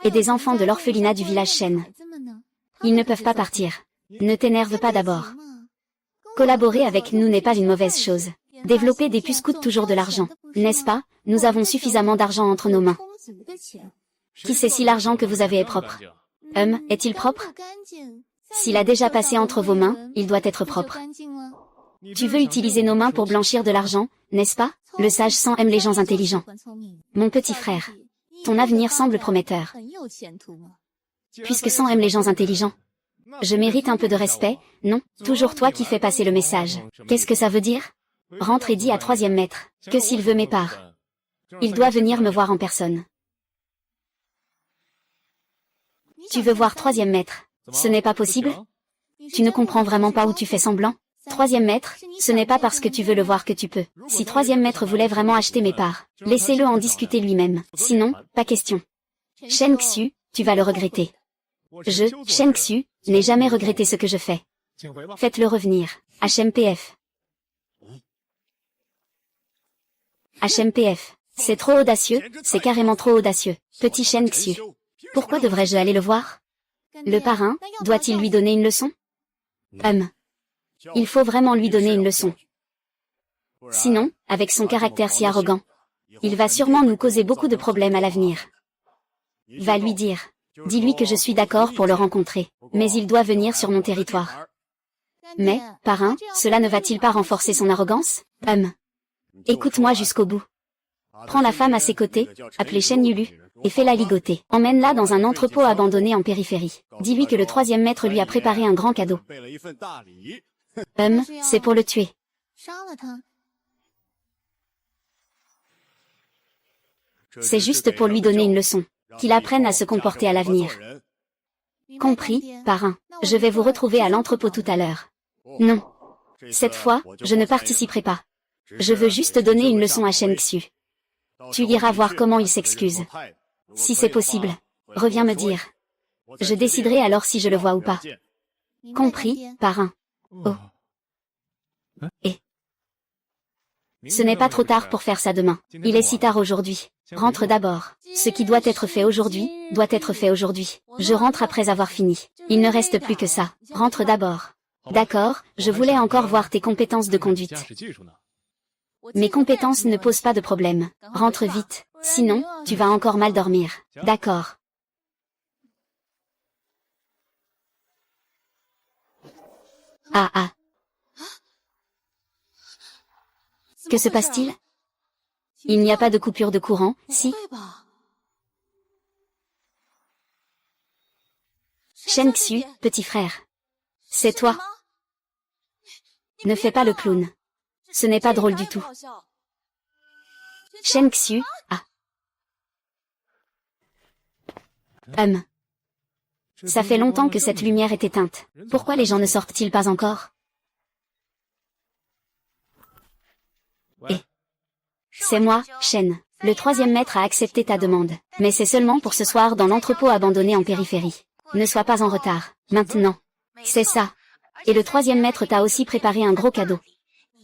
Speaker 1: et des enfants de l'orphelinat du village Shen? Ils ne peuvent pas partir. Ne t'énerve pas d'abord. Collaborer avec nous n'est pas une mauvaise chose. Développer des puces coûte toujours de l'argent, n'est-ce pas? Nous avons suffisamment d'argent entre nos mains. Qui sait si l'argent que vous avez est propre? Est-il propre? S'il a déjà passé entre vos mains, il doit être propre. Tu veux utiliser nos mains pour blanchir de l'argent, n'est-ce pas? Le sage sang aime les gens intelligents. Mon petit frère, ton avenir semble prometteur. Puisque sang aime les gens intelligents. Je mérite un peu de respect, non? Toujours toi qui fais passer le message. Qu'est-ce que ça veut dire? Rentre et dis à troisième maître, que s'il veut mes parts, il doit venir me voir en personne. Tu veux voir troisième maître? Ce n'est pas possible? Tu ne comprends vraiment pas où tu fais semblant? Troisième maître, ce n'est pas parce que tu veux le voir que tu peux. Si troisième maître voulait vraiment acheter mes parts, laissez-le en discuter lui-même. Sinon, pas question. Shen Xu, tu vas le regretter. Shen Xu, n'ai jamais regretté ce que je fais. Faites-le revenir. HMPF. HMPF. C'est trop audacieux, c'est carrément trop audacieux. Petit Shen Xu. Pourquoi devrais-je aller le voir? Le parrain, doit-il lui donner une leçon? Il faut vraiment lui donner une leçon. Sinon, avec son caractère si arrogant, il va sûrement nous causer beaucoup de problèmes à l'avenir. Va lui dire. Dis-lui que je suis d'accord pour le rencontrer, mais il doit venir sur mon territoire. Mais, parrain, cela ne va-t-il pas renforcer son arrogance? Écoute-moi jusqu'au bout. Prends la femme à ses côtés, appelée Shen Yulu, et fais-la ligoter. Emmène-la dans un entrepôt abandonné en périphérie. Dis-lui que le troisième maître lui a préparé un grand cadeau. C'est pour le tuer. C'est juste pour lui donner une leçon. Qu'il apprenne à se comporter à l'avenir. Compris, parrain. Je vais vous retrouver à l'entrepôt tout à l'heure. Non. Cette fois, je ne participerai pas. Je veux juste donner une leçon à Shen Xu. Tu iras voir comment il s'excuse. Si c'est possible, reviens me dire. Je déciderai alors si je le vois ou pas. Compris, parrain. Oh. Et ce n'est pas trop tard pour faire ça demain. Il est si tard aujourd'hui. Rentre d'abord. Ce qui doit être fait aujourd'hui, doit être fait aujourd'hui. Je rentre après avoir fini. Il ne reste plus que ça. Rentre d'abord. D'accord, je voulais encore voir tes compétences de conduite. Mes compétences ne posent pas de problème. Rentre vite, sinon, tu vas encore mal dormir. D'accord. Ah. Que se passe-t-il? Il n'y a pas de coupure de courant, si? Shen Xu, petit frère. C'est toi. Ne fais pas le clown. Ce n'est pas drôle du tout. Shen Xu, Ça fait longtemps que cette lumière est éteinte. Pourquoi les gens ne sortent-ils pas encore? C'est moi, Shen. Le troisième maître a accepté ta demande. Mais c'est seulement pour ce soir dans l'entrepôt abandonné en périphérie. Ne sois pas en retard. Maintenant. C'est ça. Et le troisième maître t'a aussi préparé un gros cadeau.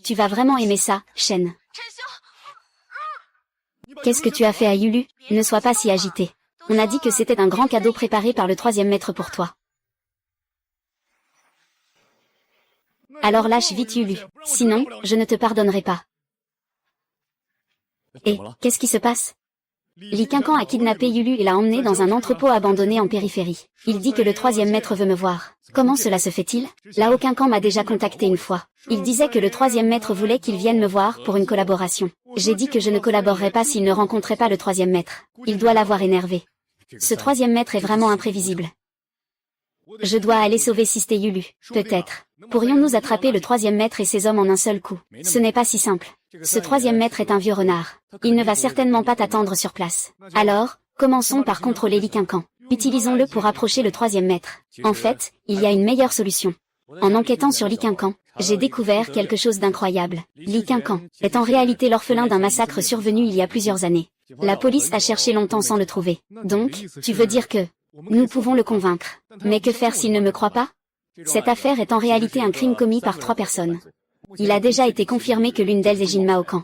Speaker 1: Tu vas vraiment aimer ça, Shen. Qu'est-ce que tu as fait à Yulu? Ne sois pas si agité. On a dit que c'était un grand cadeau préparé par le troisième maître pour toi. Alors lâche vite Yulu. Sinon, je ne te pardonnerai pas. Et, qu'est-ce qui se passe? Li Quincan a kidnappé Yulu et l'a emmené dans un entrepôt abandonné en périphérie. Il dit que le troisième maître veut me voir. Comment cela se fait-il? Lao Quincan m'a déjà contacté une fois. Il disait que le troisième maître voulait qu'il vienne me voir pour une collaboration. J'ai dit que je ne collaborerais pas s'il ne rencontrait pas le troisième maître. Il doit l'avoir énervé. Ce troisième maître est vraiment imprévisible. Je dois aller sauver Siste Yulu. Peut-être. Pourrions-nous attraper le troisième maître et ses hommes en un seul coup? Ce n'est pas si simple. Ce troisième maître est un vieux renard. Il ne va certainement pas t'attendre sur place. Alors, commençons par contrôler Li Quincan. Utilisons-le pour approcher le troisième maître. En fait, il y a une meilleure solution. En enquêtant sur Li Quincan, j'ai découvert quelque chose d'incroyable. Li Quincan est en réalité l'orphelin d'un massacre survenu il y a plusieurs années. La police a cherché longtemps sans le trouver. Donc, tu veux dire que nous pouvons le convaincre. Mais que faire s'il ne me croit pas? Cette affaire est en réalité un crime commis par 3 personnes. Il a déjà été confirmé que l'une d'elles est Jin Maokan.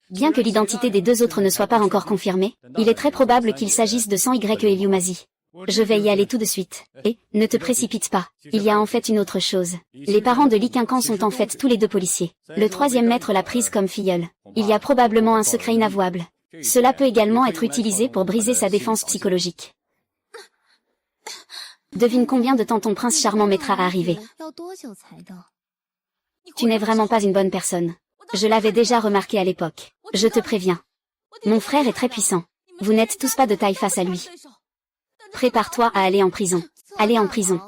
Speaker 1: Bien que l'identité des deux autres ne soit pas encore confirmée, il est très probable qu'il s'agisse de Sang Y et Liumazi. Je vais y aller tout de suite. Et, ne te précipite pas, il y a en fait une autre chose. Les parents de Li Quincan sont en fait tous les deux policiers. Le troisième maître l'a prise comme filleule. Il y a probablement un secret inavouable. Cela peut également être utilisé pour briser sa défense psychologique. Devine combien de temps ton prince charmant mettra à arriver. Tu n'es vraiment pas une bonne personne. Je l'avais déjà remarqué à l'époque. Je te préviens. Mon frère est très puissant. Vous n'êtes tous pas de taille face à lui. Prépare-toi à aller en prison. Aller en prison.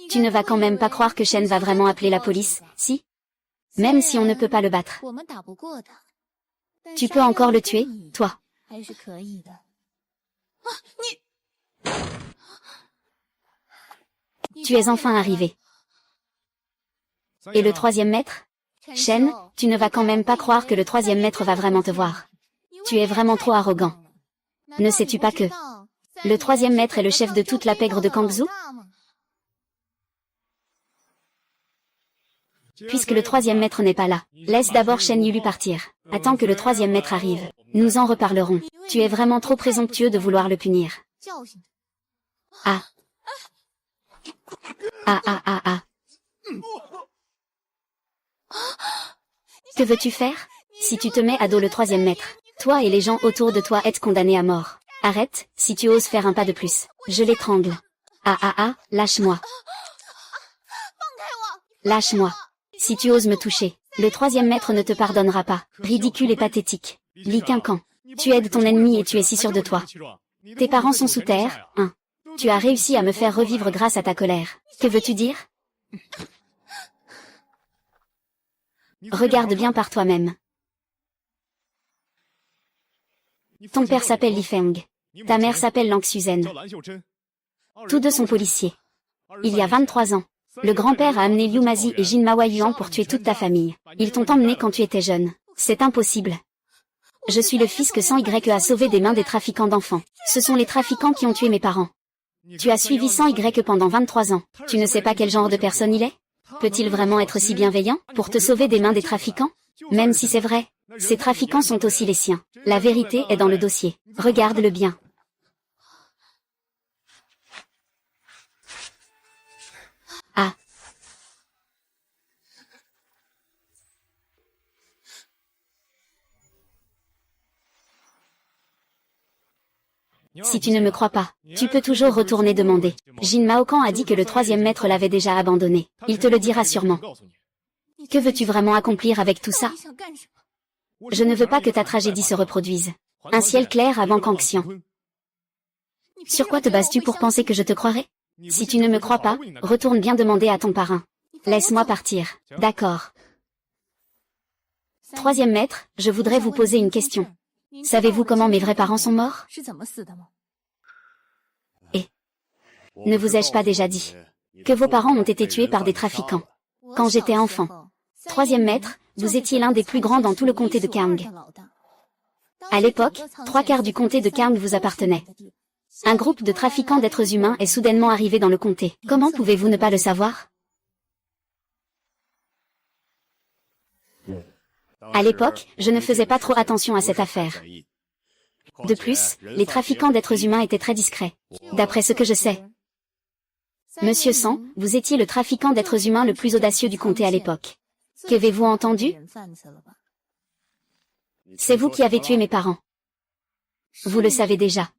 Speaker 1: Tu ne vas quand même pas croire que Shen va vraiment appeler la police, si? Même si on ne peut pas le battre. Tu peux encore le tuer, toi. Tu es enfin arrivé. Et le troisième maître? Shen, tu ne vas quand même pas croire que le troisième maître va vraiment te voir. Tu es vraiment trop arrogant. Ne sais-tu pas que le troisième maître est le chef de toute la pègre de Kangzhou? Puisque le troisième maître n'est pas là, laisse d'abord Shen Yulu partir. Attends que le troisième maître arrive. Nous en reparlerons. Tu es vraiment trop présomptueux de vouloir le punir. Ah. Ah ah ah ah. Que veux-tu faire? Si tu te mets à dos le troisième maître, toi et les gens autour de toi êtes condamnés à mort. Arrête, si tu oses faire un pas de plus. Je l'étrangle. Ah ah ah, lâche-moi. Lâche-moi. Si tu oses me toucher, le troisième maître ne te pardonnera pas. Ridicule et pathétique. Li Quincan. Tu aides ton ennemi et tu es si sûr de toi. Tes parents sont sous terre, hein. Tu as réussi à me faire revivre grâce à ta colère. Que veux-tu dire? Regarde bien par toi-même. Ton père s'appelle Li Feng. Ta mère s'appelle Lang Suzhen. Tous deux sont policiers. Il y a 23 ans, le grand-père a amené Liu Mazi et Jin Mao Yuan pour tuer toute ta famille. Ils t'ont emmené quand tu étais jeune. C'est impossible. Je suis le fils que Sang Y a sauvé des mains des trafiquants d'enfants. Ce sont les trafiquants qui ont tué mes parents. Tu as suivi Sang Y pendant 23 ans. Tu ne sais pas quel genre de personne il est? Peut-il vraiment être si bienveillant pour te sauver des mains des trafiquants? Même si c'est vrai, ces trafiquants sont aussi les siens. La vérité est dans le dossier. Regarde-le bien. Ah. Si tu ne me crois pas, tu peux toujours retourner demander. Jin Maokan a dit que le troisième maître l'avait déjà abandonné. Il te le dira sûrement. Que veux-tu vraiment accomplir avec tout ça? Je ne veux pas que ta tragédie se reproduise. Un ciel clair avant Kangxian. Sur quoi te bases-tu pour penser que je te croirai? Si tu ne me crois pas, retourne bien demander à ton parrain. Laisse-moi partir. D'accord. Troisième maître, je voudrais vous poser une question. Savez-vous comment mes vrais parents sont morts? Et ne vous ai-je pas déjà dit que vos parents ont été tués par des trafiquants quand j'étais enfant? Troisième maître, vous étiez l'un des plus grands dans tout le comté de Kang. À l'époque, 3/4 du comté de Kang vous appartenait. Un groupe de trafiquants d'êtres humains est soudainement arrivé dans le comté. Comment pouvez-vous ne pas le savoir? À l'époque, je ne faisais pas trop attention à cette affaire. De plus, les trafiquants d'êtres humains étaient très discrets. D'après ce que je sais. Monsieur Sang, vous étiez le trafiquant d'êtres humains le plus audacieux du comté à l'époque. Qu'avez-vous entendu? C'est vous qui avez tué mes parents. Vous le savez déjà.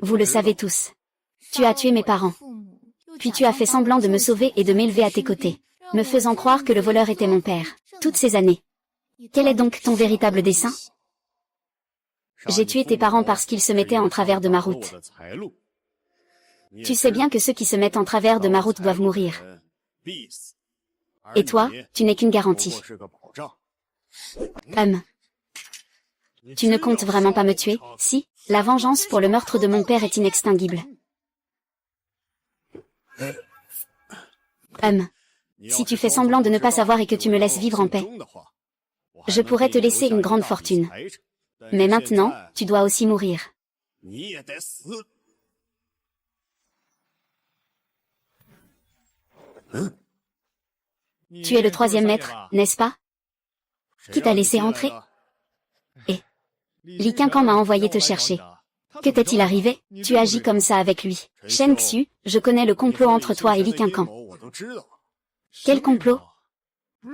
Speaker 1: Vous le savez tous. Tu as tué mes parents. Puis tu as fait semblant de me sauver et de m'élever à tes côtés, me faisant croire que le voleur était mon père, toutes ces années. Quel est donc ton véritable dessein? J'ai tué tes parents parce qu'ils se mettaient en travers de ma route. Tu sais bien que ceux qui se mettent en travers de ma route doivent mourir. Et toi, tu n'es qu'une garantie. Tu ne comptes vraiment pas me tuer, si? La vengeance pour le meurtre de mon père est inextinguible. Si tu fais semblant de ne pas savoir et que tu me laisses vivre en paix, je pourrais te laisser une grande fortune. Mais maintenant, tu dois aussi mourir. Tu es le troisième maître, n'est-ce pas? Qui t'a laissé entrer? Et Li Qianquan m'a envoyé te chercher. Que t'est-il arrivé? Tu agis comme ça avec lui. Shen Xiu, je connais le complot entre toi et Li Qianquan. Quel complot?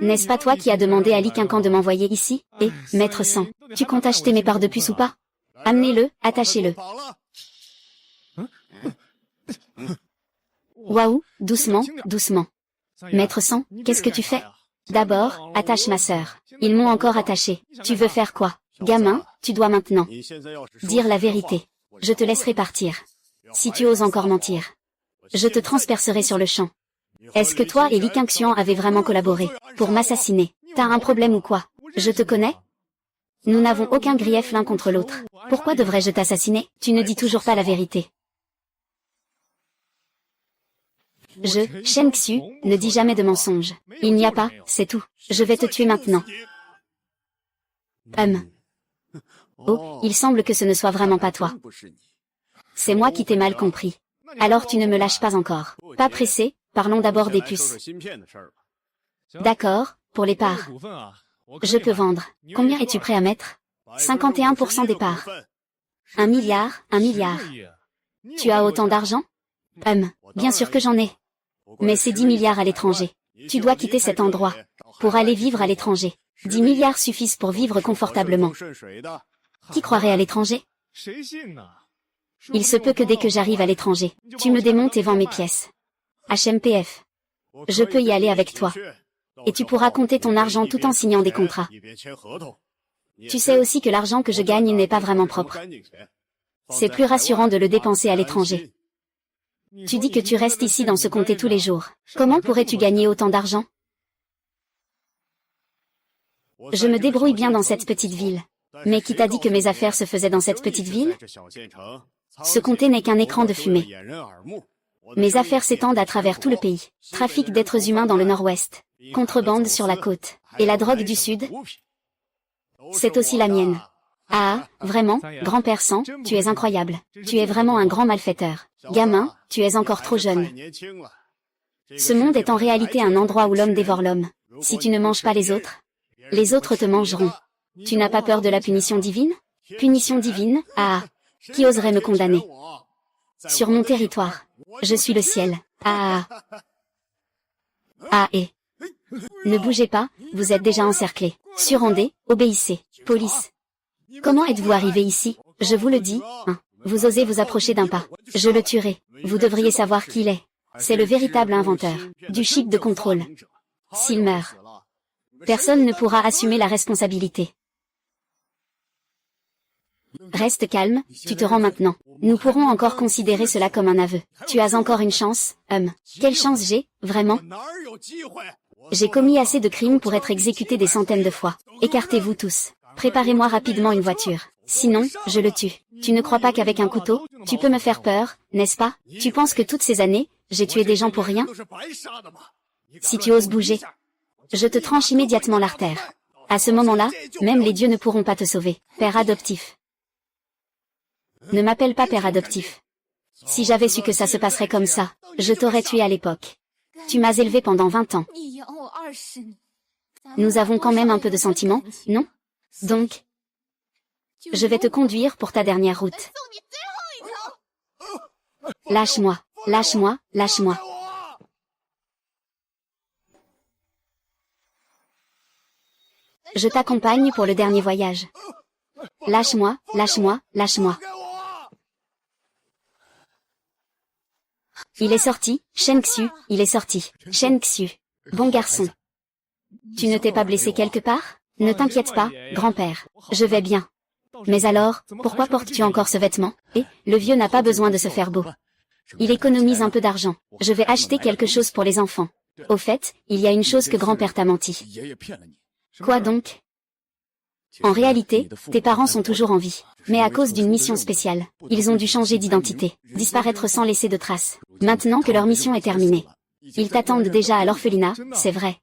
Speaker 1: N'est-ce pas toi qui as demandé à Li Qianquan de m'envoyer ici? Et, Maître Sang, tu comptes acheter mes parts de puce ou pas? Amenez-le, attachez-le. Waouh, doucement, doucement. Maître Sang, qu'est-ce que tu fais? D'abord, attache ma sœur. Ils m'ont encore attaché. Tu veux faire quoi? Gamin, tu dois maintenant dire la vérité. Je te laisserai partir. Si tu oses encore mentir, je te transpercerai sur le champ. Est-ce que toi et Li Qianxian avez vraiment collaboré pour m'assassiner? T'as un problème ou quoi? Je te connais? Nous n'avons aucun grief l'un contre l'autre. Pourquoi devrais-je t'assassiner? Tu ne dis toujours pas la vérité. Shen Xiu, ne dis jamais de mensonges. Il n'y a pas, c'est tout. Je vais te tuer maintenant. Oh, il semble que ce ne soit vraiment pas toi. C'est moi qui t'ai mal compris. Alors tu ne me lâches pas encore. Pas pressé, parlons d'abord des puces. D'accord, pour les parts. Je peux vendre. Combien es-tu prêt à mettre? 51% des parts. 1 milliard, 1 milliard. Tu as autant d'argent? Bien sûr que j'en ai. Mais c'est 10 milliards à l'étranger. Tu dois quitter cet endroit pour aller vivre à l'étranger. 10 milliards suffisent pour vivre confortablement. Qui croirait à l'étranger? Il se peut que dès que j'arrive à l'étranger, tu me démontes et vends mes pièces. HMPF. Je peux y aller avec toi. Et tu pourras compter ton argent tout en signant des contrats. Tu sais aussi que l'argent que je gagne n'est pas vraiment propre. C'est plus rassurant de le dépenser à l'étranger. Tu dis que tu restes ici dans ce comté tous les jours. Comment pourrais-tu gagner autant d'argent? Je me débrouille bien dans cette petite ville. Mais qui t'a dit que mes affaires se faisaient dans cette petite ville? Ce comté n'est qu'un écran de fumée. Mes affaires s'étendent à travers tout le pays. Trafic d'êtres humains dans le nord-ouest. Contrebande sur la côte. Et la drogue du sud? C'est aussi la mienne. Ah, vraiment, grand-père Sang, tu es incroyable. Tu es vraiment un grand malfaiteur. Gamin, tu es encore trop jeune. Ce monde est en réalité un endroit où l'homme dévore l'homme. Si tu ne manges pas les autres te mangeront. Tu n'as pas peur de la punition divine? Punition divine? Ah, qui oserait me condamner? Sur mon territoire. Je suis le ciel. Ah. Et. Ne bougez pas, vous êtes déjà encerclés. Surondés, obéissez. Police. Comment êtes-vous arrivé ici? Je vous le dis, vous osez vous approcher d'un pas. Je le tuerai. Vous devriez savoir qui il est. C'est le véritable inventeur du chip de contrôle. S'il meurt, personne ne pourra assumer la responsabilité. Reste calme, tu te rends maintenant. Nous pourrons encore considérer cela comme un aveu. Tu as encore une chance, Quelle chance j'ai, vraiment? J'ai commis assez de crimes pour être exécuté des centaines de fois. Écartez-vous tous. Préparez-moi rapidement une voiture. Sinon, je le tue. Tu ne crois pas qu'avec un couteau, tu peux me faire peur, n'est-ce pas? Tu penses que toutes ces années, j'ai tué des gens pour rien? Si tu oses bouger, je te tranche immédiatement l'artère. À ce moment-là, même les dieux ne pourront pas te sauver. Père adoptif. Ne m'appelle pas père adoptif. Si j'avais su que ça se passerait comme ça, je t'aurais tué à l'époque. Tu m'as élevé pendant 20 ans. Nous avons quand même un peu de sentiments, non? Donc, je vais te conduire pour ta dernière route. Lâche-moi, lâche-moi, lâche-moi. Je t'accompagne pour le dernier voyage. Lâche-moi, lâche-moi, lâche-moi. Il est sorti, Shen Xiu, il est sorti. Shen Xiu. Bon garçon. Tu ne t'es pas blessé quelque part? Ne t'inquiète pas, grand-père. Je vais bien. Mais alors, pourquoi portes-tu encore ce vêtement? Et, le vieux n'a pas besoin de se faire beau. Il économise un peu d'argent. Je vais acheter quelque chose pour les enfants. Au fait, il y a une chose que grand-père t'a menti. Quoi donc? En réalité, tes parents sont toujours en vie. Mais à cause d'une mission spéciale, ils ont dû changer d'identité, disparaître sans laisser de traces. Maintenant que leur mission est terminée, ils t'attendent déjà à l'orphelinat, c'est vrai.